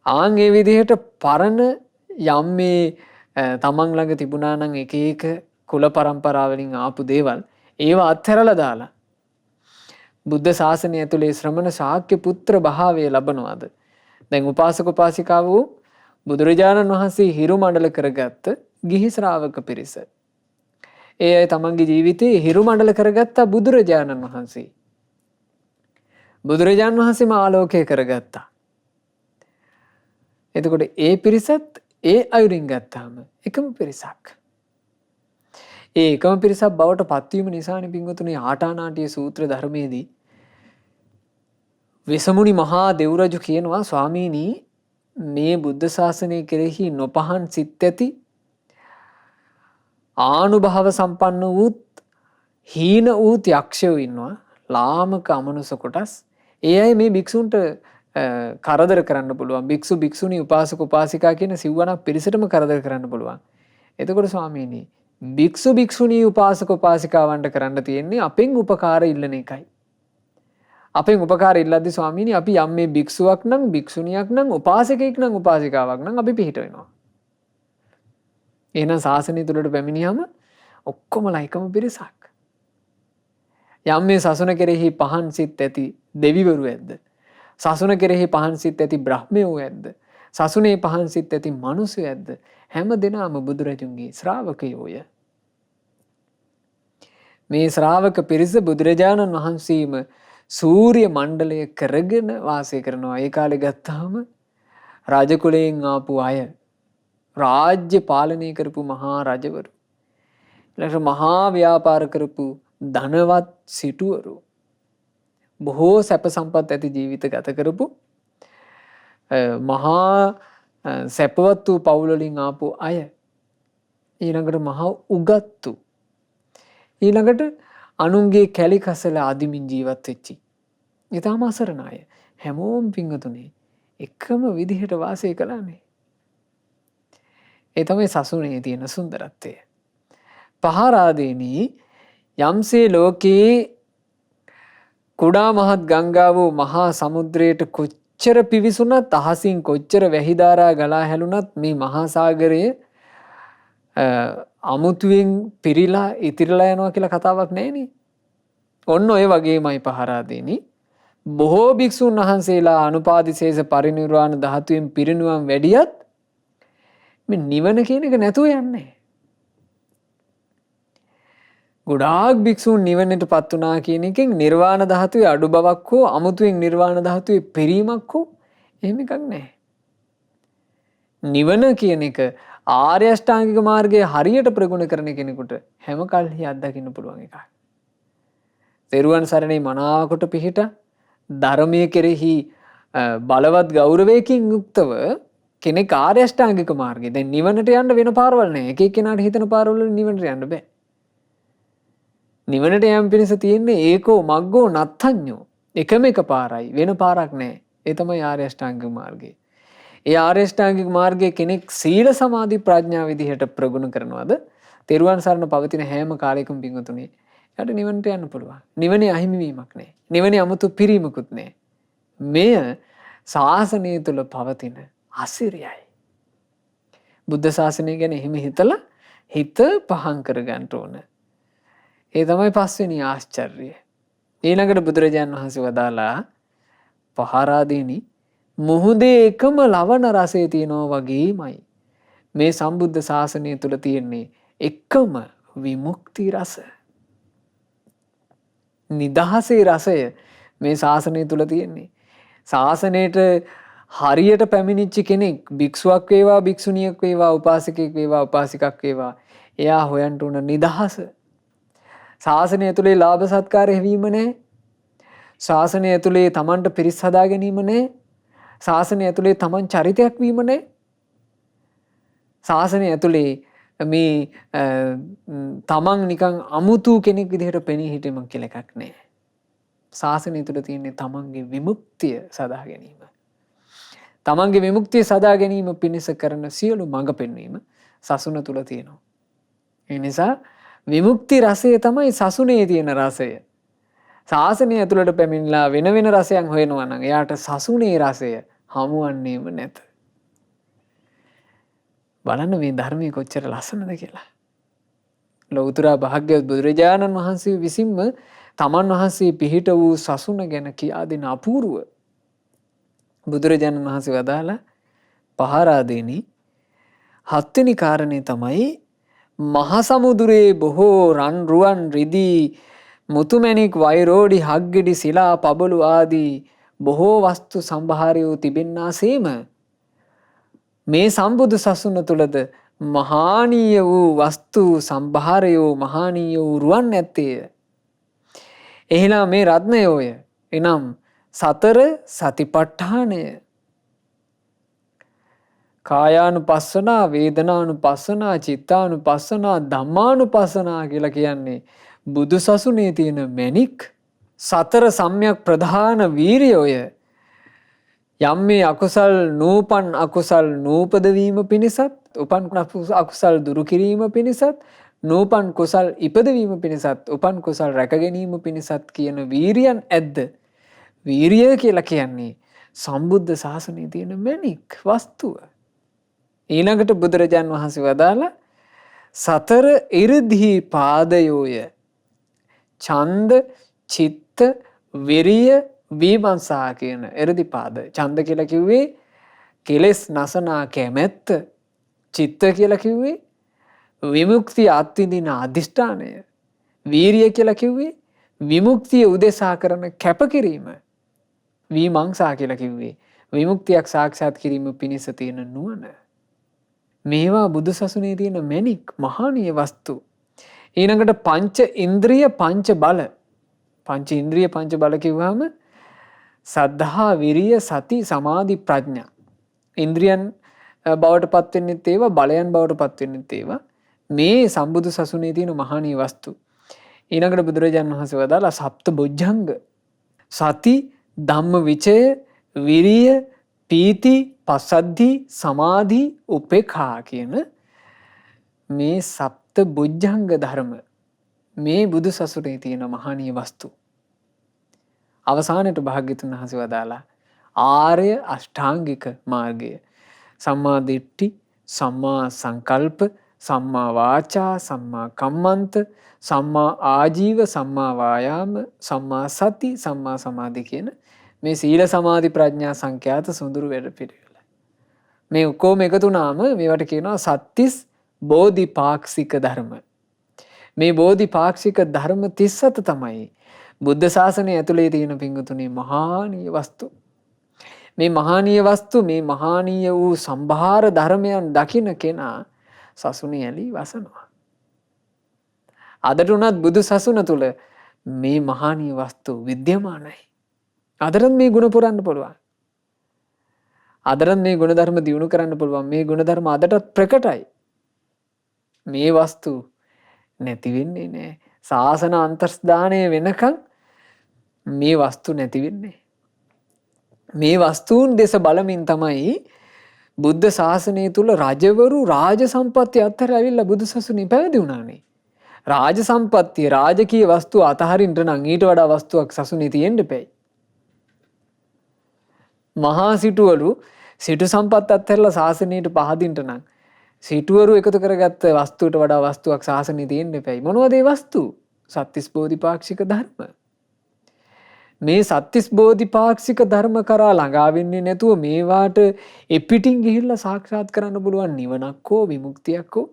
ආන් ඒ විදිහට පරණ යම් මේ තමන් ළඟ තිබුණා නම් එක එක කුල පරම්පරා වලින් ආපු දේවල් ඒවා අත්හැරලා දාලා බුද්ධ ශාසනය ඇතුලේ ශ්‍රමණ ශාක්‍ය පුත්‍ර භාවය ලබනවාද? දැන් උපාසක උපාසිකාවෝ බුදුරජාණන් වහන්සේ හිරු මණ්ඩල කරගත්ත ගිහි ශ්‍රාවක පිරිස. ඒ අය තමන්ගේ ජීවිතේ හිරු මණ්ඩල කරගත්ත බුදුරජාණන් වහන්සේ. බුදුරජාණන් වහන්සේම ආලෝකය කරගත්තා. එතකොට ඒ පිරිසත් ඒ අයුරින් ගත්තාම එකම පිරිසක්. ඒ එකම පිරිසක් බවට පත්වීම නිසානේ පින්වතුනි ආටානාටිය සූත්‍ර ධර්මයේදී වෙසමුණි මහා දෙව්රජු කියනවා ස්වාමීනි මේ බුද්ධ ශාසනය කෙරෙහි නොපහන් සිත් ඇති ආනුභාව සම්පන්න වූත් හීන වූත් යක්ෂයෝ ඉන්නවා. ලාමක අමනුෂ කොටස්. ඒ අය මේ භික්ෂුන්ට කරදර කරන්න පුළුවන්. භික්ෂු භික්ෂුණී උපාසක උපාසිකා කියන සිව්වණක් පිරිසටම කරදර කරන්න පුළුවන්. එතකොට ස්වාමීනි භික්ෂු භික්ෂුණී උපාසක උපාසිකාවන්ට කරන්න තියෙන්නේ අපෙන් උපකාර ඉල්ලන එකයි. අපෙන් උපකාර ඉල්ලද්දි ස්වාමීනි අපි යම් මේ භික්ෂුවක් නම් භික්ෂුණියක් නම් උපාසකෙක් නම් උපාසිකාවක් නම් අපි පිහිට වෙනවා. එහෙනම් ශාසනය තුලට පැමිණියම ඔක්කොමලා එකම පිරිසක්. යම් මේ සසුන කෙරෙහි පහන් සිත් ඇති දෙවිවරු ඇද්ද? සසුන කෙරෙහි පහන් සිත් ඇති බ්‍රහ්මයෝ ඇද්ද? සසුනේ පහන් සිත් ඇති මිනිසු ඇද්ද? හැම දෙනාම බුදුරජුන්ගේ ශ්‍රාවකයෝය. මේ ශ්‍රාවක පිරිස බුදුරජාණන් වහන්සේම සූර්ය මණ්ඩලය කරගෙන වාසය කරනවා. ඒ කාලේ ගත්තාම රාජ කුලයෙන් ආපු අය, රාජ්‍ය පාලනය කරපු මහා රජවරු, ඊළඟට මහා ව්‍යාපාර කරපු ධනවත් සිටුවරු, බොහෝ සැප සම්පත් ඇති ජීවිත ගත කරපු මහා සැපවත් වූ පවුල් වලින් ආපු අය, ඊළඟට මහා උගත්තු, ඊළඟට අනුන්ගේ කැලි කසල අදිමින් ජීවත් වෙච්චි ඊටම අසරණ අය හැමෝම පිංගතුනේ එකම විදිහට වාසය කළානේ. ඒ තමයි සසුනේ තියෙන සුන්දරත්වය. පහරාදීනි යම්සේ ලෝකේ කුඩා මහත් ගංගාව වූ මහා සමුද්‍රයට කොච්චර පිවිසුණත්, අහසින් කොච්චර වැහිදාරා ගලා හැලුණත් මේ මහා සාගරයේ අමුතුවෙන් පිරීලා ඉතිරලා යනවා කියලා කතාවක් නැහැනේ. ඔන්න ඔය වගේමයි පහරාදීනි බොහෝ භික්ෂුන් වහන්සේලා අනුපාදිශේෂ පරිනිර්වාණ ධාතුවෙන් පිරිනුවම් වැඩියත් මේ නිවන කියන එක නැතුව යන්නේ. ගොඩාක් භික්ෂුන් නිවනටපත් වුණා කියන එකෙන් නිර්වාණ ධාතුවේ අඩු බවක් හෝ අමුතුවෙන් නිර්වාණ ධාතුවේ පිරීමක් හෝ එහෙම එකක් නැහැ. නිවන කියන එක ආර්ය අෂ්ටාංගික මාර්ගයේ හරියට ප්‍රගුණ කරන කෙනෙකුට හැම කල්හි අත්දකින්න පුළුවන් එකක්. තෙරුවන් සරණේ මනාවකට පිහිට ධර්මයේ කෙරෙහි බලවත් ගෞරවයකින් යුක්තව කෙනෙක් ආර්ය අෂ්ටාංගික මාර්ගයේ දැන් නිවනට යන්න වෙන පාරවල් නැහැ. එක එක්කෙනාට හිතන පාරවල නිවනට යන්න බෑ. නිවනට යම් පිණිස තියෙන්නේ ඒකෝ මග්ගෝ නත්තඤ්ඤෝ. එකම එක පාරයි, වෙන පාරක් නැහැ. ඒ තමයි ආර්ය අෂ්ටාංගික මාර්ගය. ඒ ආර්ය අෂ්ටාංගික මාර්ගයේ කෙනෙක් සීල සමාධි ප්‍රඥා විදිහට ප්‍රගුණ කරනවාද තෙරුවන් සරණ පවතින හැම කාලයකම පිංගුතුනේ යට නිවනට යන්න පුළුවන්. නිවනේ අහිමිවීමක් නැහැ. නිවනේ 아무තු පිරීමකුත් නැහැ. මෙය ශාසනය තුල පවතින අසිරියයි. බුද්ධ ශාසනය ගැන එහෙම හිතලා හිත පහන් කරගන්න ඕන. ඒ තමයි පස්වෙනි ආශ්චර්යය. ඊළඟට බුදුරජාණන් වහන්සේ වදාලා පහරාදීනි මුහුදේ එකම ලවණ රසය තියෙනවා වගේමයි මේ සම්බුද්ධ ශාසනය තුල තියෙන්නේ එකම විමුක්ති රස. නිදහසේ රසය මේ ශාසනය තුල තියෙන්නේ. ශාසනයට හරියට පැමිණිච්ච කෙනෙක් භික්ෂුවක් වේවා භික්ෂුණියක් වේවා උපාසකෙක් වේවා උපාසිකක් වේවා එයා හොයන්ට උන නිදහස. ශාසනය ඇතුලේ ලාභ සත්කාර හැවීම නැහැ. ශාසනය ඇතුලේ Tamanට පිරිස් හදා ගැනීම නැහැ. ශාසනය ඇතුලේ Taman චරිතයක් වීම නැහැ. ශාසනය ඇතුලේ මේ Taman නිකන් අමුතු කෙනෙක් විදිහට පෙනී හිටීමක් කියලා එකක් නැහැ. ශාසනය තුල තියෙන්නේ Tamanගේ විමුක්තිය සදා ගැනීම. Tamanගේ විමුක්තිය සදා ගැනීම පිණිස කරන සියලු මඟ පෙන්වීම සසුන තුල තියෙනවා. ඒ නිසා විමුක්ති රසය තමයි සසුනේ තියෙන රසය. ශාසනය ඇතුළට පැමිණලා වෙන වෙන රසයන් හොයනවා නම් එයාට සසුනේ රසය හමුවන්නේම නැත. බලන්න මේ ධර්මයේ කොච්චර ලස්සනද කියලා. ලෞතර භාග්‍යවත් බුදුරජාණන් වහන්සේ විසින්ම තමන් වහන්සේ පිහිට වූ සසුන ගැන කියා දෙන අපූර්ව බුදුරජාණන් වහන්සේ වදාලා පහරාදීනි හත්වෙනි කාරණේ තමයි මහා සමුදුරේ බොහෝ රන් රුවන් රිදී මුතුමැණික් වෛරෝඩි හග්ගෙඩි සිලා පබළු ආදී බොහෝ වස්තු සම්භාරයෝ තිබෙන්නාසේම මේ සම්බුදු සසුන තුලද මහානීය වූ වස්තු සම්භාරයෝ මහානීය වූ රුවන් ඇත්තේය. එහෙලා මේ රත්නයෝය එනම් සතර සතිපට්ඨානය කායානුපස්සනා වේදනානුපස්සනා චිත්තානුපස්සනා ධම්මානුපස්සනා කියලා කියන්නේ බුදු සසුනේ තියෙන මැණික් සතර සම්‍යක් ප්‍රධාන වීරියෝය. යම් මේ අකුසල් නූපන් අකුසල් නූපද වීම පිණිසත් උපන් අකුසල් දුරු කිරීම පිණිසත් නූපන් කුසල් ඉපදවීම පිණිසත් උපන් කුසල් රැක ගැනීම පිණිසත් කියන වීරියන් ඇද්ද? වීරිය කියලා කියන්නේ සම්බුද්ධ ශාසනයේ තියෙන මැණික් වස්තුව. ඊළඟට බුදුරජාන් වහන්සේ වදාලා සතර ඉරිදී පාදයෝය ඡන්ද චිත්ත විරිය විමර්ශා කියන ඉරිදි පාද. ඡන්ද කියලා කිව්වේ කෙලෙස් නසනා කැමැත්ත. චිත්ත කියලා කිව්වේ විමුක්තිය අත්විඳින අධිෂ්ඨානය. වීරිය කියලා කිව්වේ විමුක්තිය උදෙසා කරන කැපකිරීම. විමර්ශා කියලා කිව්වේ විමුක්තියක් සාක්ෂාත් කිරීම පිණිස තියෙන නුවණ. මේවා බුදු සසුනේ තියෙන මැණික් මහානීය වස්තු. ඊළඟට පංච ඉන්ද්‍රිය පංච බල. පංච ඉන්ද්‍රිය පංච බල කිව්වම සද්ධා විරිය සති සමාධි ප්‍රඥා. ඉන්ද්‍රියන් බවට පත් වෙන්නෙත් ඒවා බලයන් බවට පත් වෙන්නෙත් ඒවා. මේ සම්බුදු සසුනේ තියෙන මහානීය වස්තු. ඊළඟට බුදුරජාණන් වහන්සේ වදාලා සප්ත බොජ්ජංග සති ධම්ම විචය විරිය පීති පස්සද්ධි සමාධි උපේක්ඛා කියන මේ සප්ත බොජ්ජංග ධර්ම මේ බුදු සසුනේ තියෙන මහානීය වස්තු. අවසානයේ භාග්‍යතුන් වහන්සේ වදාලා ආර්ය අෂ්ටාංගික මාර්ගය සම්මා දිට්ඨි සම්මා සංකල්ප සම්මා වාචා සම්මා කම්මන්ත සම්මා ආජීව සම්මා වායාම සම්මා සති සම්මා සමාධි කියන මේ සීල සමාධි ප්‍රඥා සංඛ්‍යාත සුඳුරු වැඩ පිළිවෙල. මේ ඔක්කොම එකතු වුණාම මේවට කියනවා සත්‍තිස් බෝධිපාක්ෂික ධර්ම. මේ බෝධිපාක්ෂික ධර්ම 37 තමයි බුද්ධ ශාසනය ඇතුලේ තියෙන පිංගුතුනේ මහානීය වස්තු. මේ මහානීය වස්තු මේ මහානීය වූ සම්භාර ධර්මයන් දකින්න කෙනා සසුනේ ඇලී වසනවා. අදට උනත් බුදු සසුන තුල මේ මහානීය වස්තු විද්‍යමානයි. අදටත් මේ ගුණ පුරන්න පුළුවන්. අදටත් මේ ගුණ ධර්ම දියුණු කරන්න පුළුවන්. මේ ගුණ ධර්ම අදටත් ප්‍රකටයි. මේ වස්තු නැති වෙන්නේ නැහැ. ශාසන අන්තර්ස්ථානය වෙනකන් මේ වස්තු නැති වෙන්නේ. මේ වස්තුන් දෙස බලමින් තමයි බුද්ධ ශාසනය තුල රජවරු රාජ සම්පත්තිය අත්හැර ඇවිල්ලා බුදු සසුනේ පැවිදි වුණානේ. රාජ සම්පත්තිය රාජකීය වස්තු අතහරින්න නම් ඊට වඩා වස්තුවක් සසුනේ තියෙන්න බෑ. මහා සිටුවරු සිටු සම්පත් අත්හැරලා ශාසනයට පහදින්න නම් සිටුවරු එකතු කරගත්ත වස්තුවට වඩා වස්තුවක් ශාසනයේ තියෙන්න එපයි. මොනවද ඒ වස්තු? සත්‍තිස් බෝධිපාක්ෂික ධර්ම. මේ සත්‍තිස් බෝධිපාක්ෂික ධර්ම කරා ළඟා වෙන්නේ නැතුව මේවාට එපිටින් ගිහිල්ලා සාක්ෂාත් කරන්න පුළුවන් නිවනක් හෝ විමුක්තියක් හෝ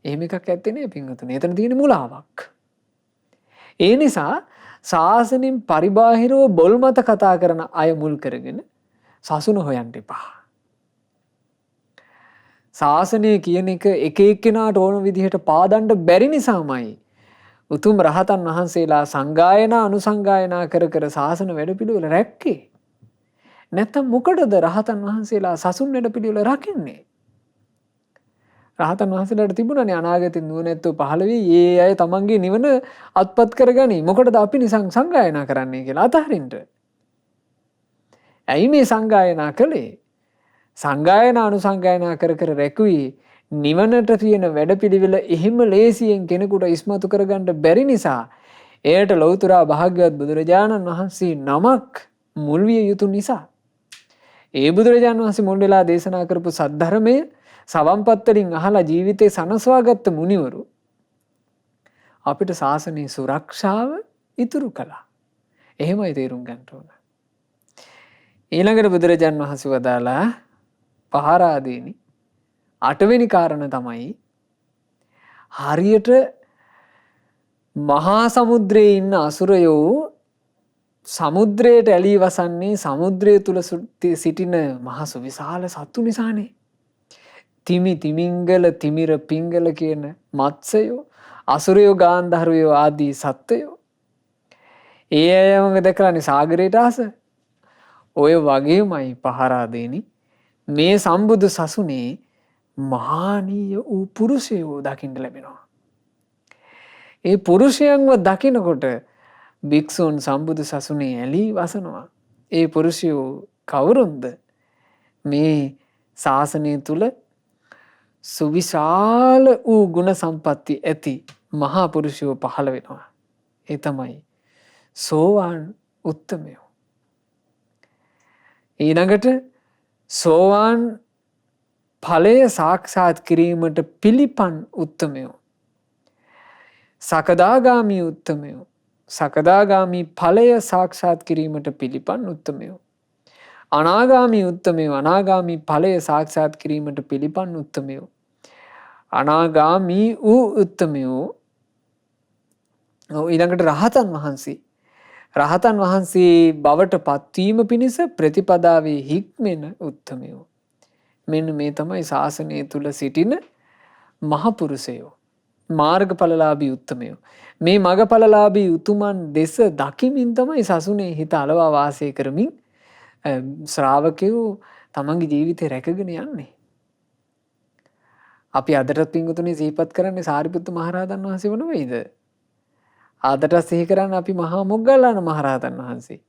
එහෙම එකක් ඇත්තේ නෑ පින්වතුනි. එතන තියෙන මුලාවක්. ඒ නිසා ශාසනයෙන් පරිබාහිරව බොල් මත කතා කරන අය මුල් කරගෙන සසුන හොයන්න එපා. ශාසනය කියන එක එක්කෙනාට ඕන විදිහට පාදන්න බැරි නිසාමයි උතුම් රහතන් වහන්සේලා සංගායනා අනුසංගායනා කර කර ශාසන වැඩපිළිවෙල රැක්කේ. නැත්තම් මොකටද රහතන් වහන්සේලා සසුන් වැඩපිළිවෙල රකින්නේ? රහතන් වහන්සේලාට තිබුණානේ අනාගතේ නුවණැත්තෝ 15 ඒ අය තමන්ගේ නිවන අත්පත් කරගනි. මොකටද අපි නිසං සංගායනා කරන්නේ කියලා අතහරින්න. ඇයි මේ සංගායනා කළේ? සංගායනා අනුසංගායනා කර කර රැකුවේ නිවනට තියෙන වැඩපිළිවෙල එහෙම ලේසියෙන් කෙනෙකුට ඉස්මතු කරගන්න බැරි නිසා එයට ලෞතර භාග්‍යවත් බුදුරජාණන් වහන්සේ නමක් මුල් විය යුතු නිසා ඒ බුදුරජාණන් වහන්සේ මුල් වෙලා දේශනා කරපු සද්ධර්මයේ සවම්පත්තරින් අහලා ජීවිතේ සනස්වාගත්ත මුනිවරු අපිට ශාසනයේ සුරක්ෂාව ඉතුරු කළා. එහෙමයි තේරුම් ගන්න ඕන. ඊළඟට බුදුරජාණන් වහන්සේ වදාලා පහරාදීනි 8 වෙනි කාරණ තමයි හරියට මහා සමුද්‍රයේ ඉන්න අසුරයෝ සමුද්‍රයට ඇලී වසන්නේ සමුද්‍රය තුල සිටින මහා සුවිශාල සත්තු නිසානේ. තිමි තිමිංගල තිමිර පිංගල කියන මත්ස්‍යයෝ අසුරයෝ ගාන්ධර්වයෝ ආදී සත්වයෝ ඒ අයම දැකලානේ සාගරයට ආස. ඔය වගේමයි පහරාදීනි මේ සම්බුදු සසුනේ මහානීය වූ පුරුෂයෝ දකින්න ලැබෙනවා. ඒ පුරුෂයන්ව දකිනකොට භික්ෂුන් සම්බුදු සසුනේ ඇලී වසනවා. ඒ පුරුෂයෝ කවුරුන්ද? මේ ශාසනය තුල සුවිශාල වූ ගුණ සම්පatti ඇති මහා පුරුෂයෝ පහළ වෙනවා. ඒ තමයි සෝවාන් උත්තමයෝ. ඊළඟට සෝවාන් ඵලය සාක්ෂාත් කිරීමට පිළිපන් උත්තමයෝ. සකදාගාමී උත්තමයෝ. සකදාගාමී ඵලය සාක්ෂාත් කිරීමට පිළිපන් උත්තමයෝ. අනාගාමී උත්තමයෝ. අනාගාමී ඵලය සාක්ෂාත් කිරීමට පිළිපන් උත්තමයෝ. අනාගාමී වූ උත්තමයෝ. ඊළඟට රහතන් වහන්සේ. රහතන් වහන්සේ බවට පත්වීම පිණිස ප්‍රතිපදාවේ හික්මෙන උත්තමයෝ. මෙන්න මේ තමයි ශාසනය තුල සිටින මහපුරුෂයෝ. මාර්ගඵලලාභී උත්තමයෝ. මේ මගඵලලාභී උතුමන් දෙස දකිමින් තමයි සසුනේ හිත අලවා වාසය කරමින් ශ්‍රාවකයෝ තමන්ගේ ජීවිතේ රැකගෙන යන්නේ. අපි අදටත් පින්වතුනි සිහිපත් කරන්නේ සාරිපුත්ත මහරහතන් වහන්සේ වන වෙයිද? අදට සිහි කරන්නේ අපි මහා මොග්ගල්ලාන මහරහතන් වහන්සේ.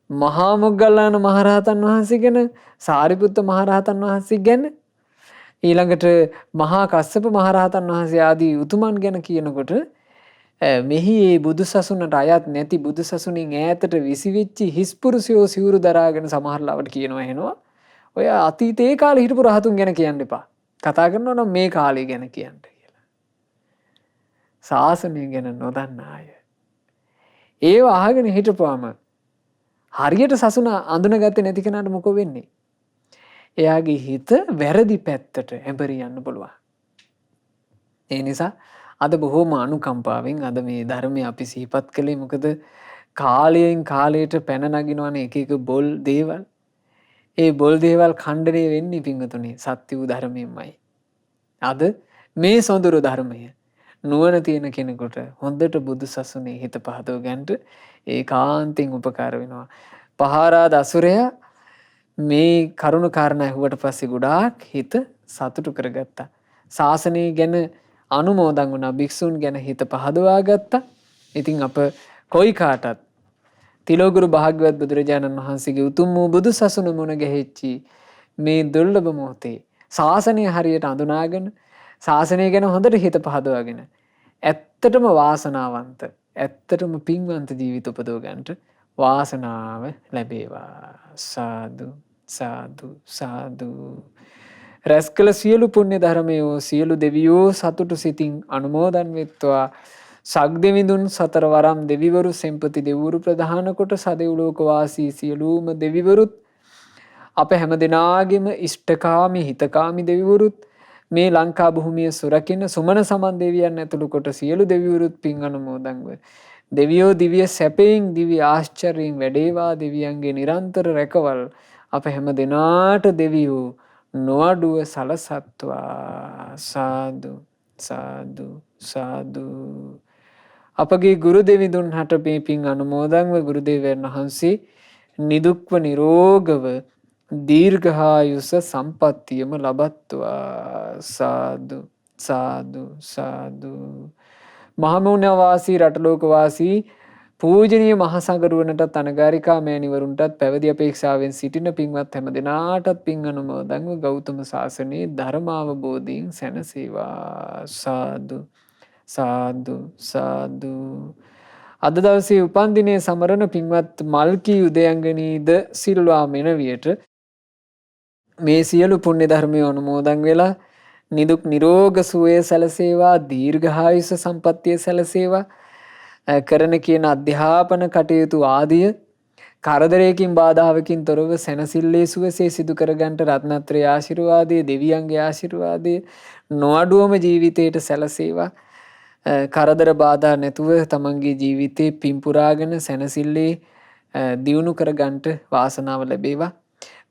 මහා මොග්ගල්ලාන මහරහතන් වහන්සේ ගැන, සාරිපුත්ත මහරහතන් වහන්සේ ගැන, ඊළඟට මහා කස්සප මහරහතන් වහන්සේ ආදී උතුමන් ගැන කියනකොට මෙහි ඒ බුදුසසුනට අයත් නැති බුදුසසුනින් ඈතට විසිවිච්චි හිස්පුරුෂයෝ සිවුරු දරාගෙන සමහරලාවට කියනවා එනවා. ඔය අතීතේ කාලේ හිටපු රහතුන් ගැන කියන්න එපා. කතා කරනවා නම් මේ කාලේ ගැන කියන්න කියලා. ශාසනය ගැන නොදන්න අය. ඒව අහගෙන හිටපුවාම හරියට සසුන අඳුනගත්තේ නැති කෙනාට මොකෝ වෙන්නේ? එයාගේ හිත වැරදි පැත්තට හැඹරියන්න පුළුවන්. ඒ නිසා අද බොහෝම අනුකම්පාවෙන් අද මේ ධර්මය අපි සිහිපත් කළේ මොකද කාලයෙන් කාලයට පැන නගිනවනේ එක එක බොල් දේවල්. ඒ බොල් දේවල් ඛණ්ඩණය වෙන්නේ පින්වතුනි සත්‍ය වූ ධර්මයෙන්මයි. අද මේ සොඳුරු ධර්මය නුවණ තියෙන කෙනෙකුට හොඳට බුදු සසුනේ හිත පහදව ගන්නට ඒකාන්තයෙන් උපකාර වෙනවා. පහාරාද අසුරයා මේ කරුණු කාරණා ඇහුවට පස්සේ ගොඩාක් හිත සතුටු කරගත්තා. ශාසනය ගැන අනුමෝදන් වුණා. භික්ෂුන් ගැන හිත පහදවා ගත්තා. ඉතින් අප කොයි කාටත් තිලෝගුරු භාග්‍යවත් බුදුරජාණන් වහන්සේගේ උතුම් වූ බුදු සසුන මුණ ගැහිච්චි මේ දුර්ලභ මොහොතේ ශාසනය හරියට අඳුනාගෙන ශාසනය ගැන හොඳට හිත පහදවාගෙන ඇත්තටම වාසනාවන්ත ඇත්තටම පින්වන්ත ජීවිත උපදව ගන්නට වාසනාව ලැබේවා. සාදු සාදු සාදු. රැස් කළ සියලු පුණ්‍ය ධර්මයෝ සියලු දෙවියෝ සතුටු සිතින් අනුමෝදන් වෙත්වා. සග්දෙවිඳුන් සතර වරම් දෙවිවරු සෙම්පති දෙවිවරු ප්‍රධාන කොට සදෙව්ලෝක වාසී සියලුම දෙවිවරුත් අප හැම දෙනාගේම ඉෂ්ඨකාමී හිතකාමී දෙවිවරුත් මේ ලංකා භූමිය සුරකින්න සුමන සමන් දෙවියන් ඇතුළු කොට සියලු දෙවිවරුත් පින් අනුමෝදන් වේ. දෙවියෝ දිව්‍ය සැපයෙන් දිව්‍ය ආශ්චර්යයෙන් වැඩේවා. දෙවියන්ගේ නිරන්තර රැකවල් අප හැම දෙනාට දෙවියෝ නොඅඩුව සලසත්වා. සාදු සාදු සාදු. අපගේ ගුරු දෙවිඳුන් හට මේ පින් අනුමෝදන්ව ගුරු දෙවියන් වහන්සේ නිදුක්ව නිරෝගව දීර්ඝායුෂ සම්පත්තියම ලබත්වා. සාදු සාදු සාදු. මහමුණ වාසී රටලෝක වාසී පූජනීය මහසඟරුවනටත් අනගාരികා මෑණිවරුන්ටත් පැවිදි අපේක්ෂාවෙන් සිටින පින්වත් හැම දෙනාටත් පින් අනුමෝදන්ව ගෞතම සාසනයේ ධර්මාවබෝධයෙන් සැනසේවා. සාදු සාදු සාදු. අද දවසේ උපන්දිනයේ සමරන පින්වත් මල්කී උදයංගනීද සිල්වා මෙනවියට මේ සියලු පුණ්‍ය ධර්මය අනුමෝදන් වෙලා නිදුක් නිරෝග සුවය සැලසේවා. දීර්ඝායුෂ සම්පන්නිය සැලසේවා. කරන කියන අධ්‍යාපන කටයුතු ආදිය කරදරයකින් බාධාවකින් තොරව සැනසille සුවසේ සිදු කරගන්නට රත්නත්‍රයේ ආශිර්වාදයේ දෙවියන්ගේ ආශිර්වාදයේ නොඅඩුවම ජීවිතයට සැලසේවා. කරදර බාධා නැතුව තමන්ගේ ජීවිතේ පිම්පුරාගෙන සැනසille දියුණු කරගන්නට වාසනාව ලැබේවා.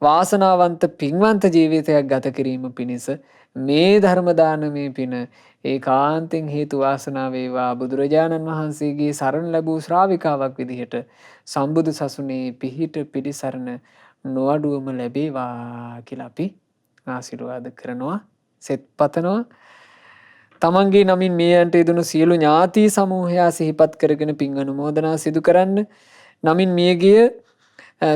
වාසනාවන්ත පින්වන්ත ජීවිතයක් ගත කිරීම පිණිස මේ ධර්ම දානමේ පින ඒකාන්තයෙන් හේතු වාසනා වේවා. බුදුරජාණන් වහන්සේගේ සරණ ලැබූ ශ්‍රාවිකාවක් විදිහට සම්බුදු සසුනේ පිහිට පිළිසරණ නොඅඩුවම ලැබේවා කියලා අපි ආශිර්වාද කරනවා. සෙත් පතනවා. තමන්ගේ නමින් මේ යන්ට යෙදුණු සියලු ඥාති සමූහයා සිහිපත් කරගෙන පින් අනුමෝදනා සිදු කරන්න. නමින් මියගිය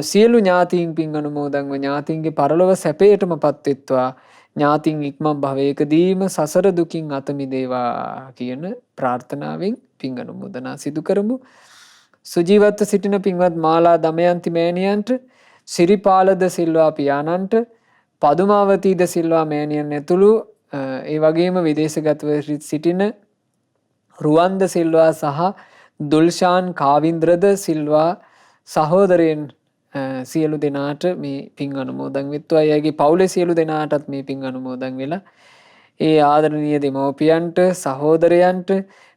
සියලු ඥාතීන් පින් අනුමෝදන්ව ඥාතීන්ගේ පරලොව සැපයටම පත්වෙත්වා. ඥාතින් ඉක්මන් භවයකදීම සසර දුකින් අත මිදේවා කියන ප්‍රාර්ථනාවෙන් පින් අනුමෝදනා සිදු කරමු. සුජීවත්ව සිටින පින්වත් මාලා දමයන්ති මෑණියන්ට, සිරිපාලද සිල්වා පියාණන්ට, පදුමාවතීද සිල්වා මෑණියන් ඇතුළු ඒ වගේම විදේශගතව සිටින රුවන්ද සිල්වා සහ දුල්ෂාන් කාවින්ද්‍රද සිල්වා සහෝදරයන් සියලු දෙනාට මේ පින් අනුමෝදන් වෙත්වා. අයගේ පවුලේ සියලු දෙනාටත් මේ පින් අනුමෝදන් වෙලා ඒ ආදරණීය දෙමව්පියන්ට සහෝදරයන්ට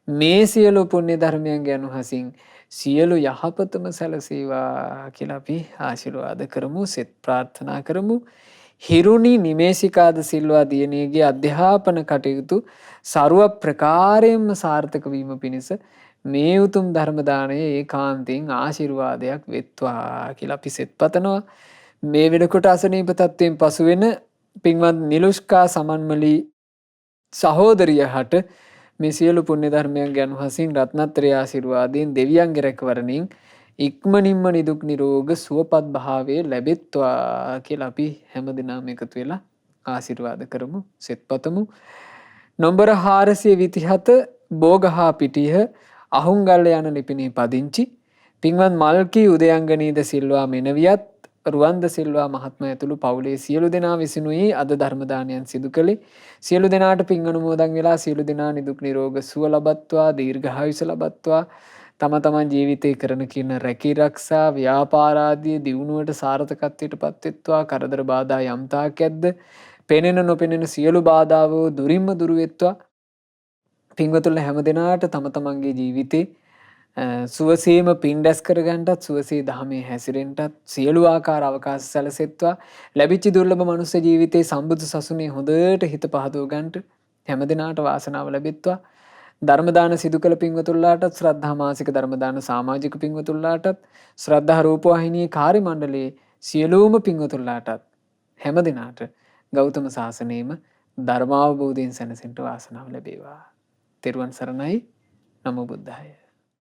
මේ සියලු පුණ්‍ය ධර්මයන්ගේ අනුහසින් සියලු යහපතම සැලසේවා කියලා අපි ආශිර්වාද කරමු, සෙත් ප්‍රාර්ථනා කරමු. හිරුණි නිමේෂිකාද සිල්වා දියණියගේ අධ්‍යාපන කටයුතු ਸਰව ප්‍රකාරයෙන්ම සාර්ථක වීම පිණිස මේ උතුම් ධර්ම දාණය ඒකාන්තයෙන් ආශිර්වාදයක් වෙත්වා කියලා අපි සෙත් පතනවා. මේ වෙනකොට අසනීප තත්වයෙන් පසු වෙන පින්වත් නිලුෂ්කා සමන්මලි සහෝදරිය හට මේ සියලු පුණ්‍ය ධර්මයන්ගේ අනුහසින් රත්නත්‍රය ආශිර්වාදයෙන් දෙවියන්ගේ රැකවරණින් ඉක්මනින්ම නිදුක් නිරෝග සුවපත් භාවය ලැබෙත්වා කියලා අපි හැමදෙනාම එකතු වෙලා ආශිර්වාද කරමු, සෙත් පතමු. නොම්බර 427 බෝගහා පිටිය අහුංගල්ල යන ලිපිනේ පදිංචි පින්වත් මල්කී උදයංගනීද සිල්වා මෙනවියත් රුවන්ද සිල්වා මහත්මයා ඇතුළු පවුලේ සියලු දෙනා විසිනුයි අද ධර්ම දානයන් සිදු කළේ. සියලු දෙනාට පින් අනුමෝදන් වෙලා සියලු දෙනා නිදුක් නිරෝග සුව ලබත්වා, දීර්ඝායුෂ ලබත්වා, තම තමන් ජීවිතේ කරන කියන රැකී රක්ෂා ව්‍යාපාරාදී දියුණුවට සාර්ථකත්වයට පත්වෙත්වා. කරදර බාධා යම් තාක් ඇද්ද පෙනෙන නොපෙනෙන සියලු බාධාවෝ දුරින්ම දුරු වෙත්වා. පින්වතුන්ලා හැම දෙනාට තම තමන්ගේ ජීවිතේ සුවසේම පින් රැස් කරගන්නටත්, සුවසේ ධහමේ හැසිරෙන්නටත් සියලු ආකාර අවකාශ සැලසෙත්වා. ලැබිච්ච දුර්ලභ මනුස්ස ජීවිතේ සම්බුදු සසුනේ හොඳට හිත පහදව ගන්නට හැම දිනාට වාසනාව ලැබෙත්වා. ධර්ම දාන සිදු කළ පින්වතුන්ලාටත්, ශ්‍රද්ධා මාසික ධර්ම දාන සමාජික පින්වතුන්ලාටත්, ශ්‍රද්ධා රූපවාහිනී කාර්ය මණ්ඩලයේ සියලුම පින්වතුන්ලාටත් හැම දිනාට ගෞතම සාසනයේම ධර්මාවබෝධයෙන් සැනසෙන්න වාසනාව ලැබේවා. තෙරුවන් සරණයි. නමෝ බුද්ධාය.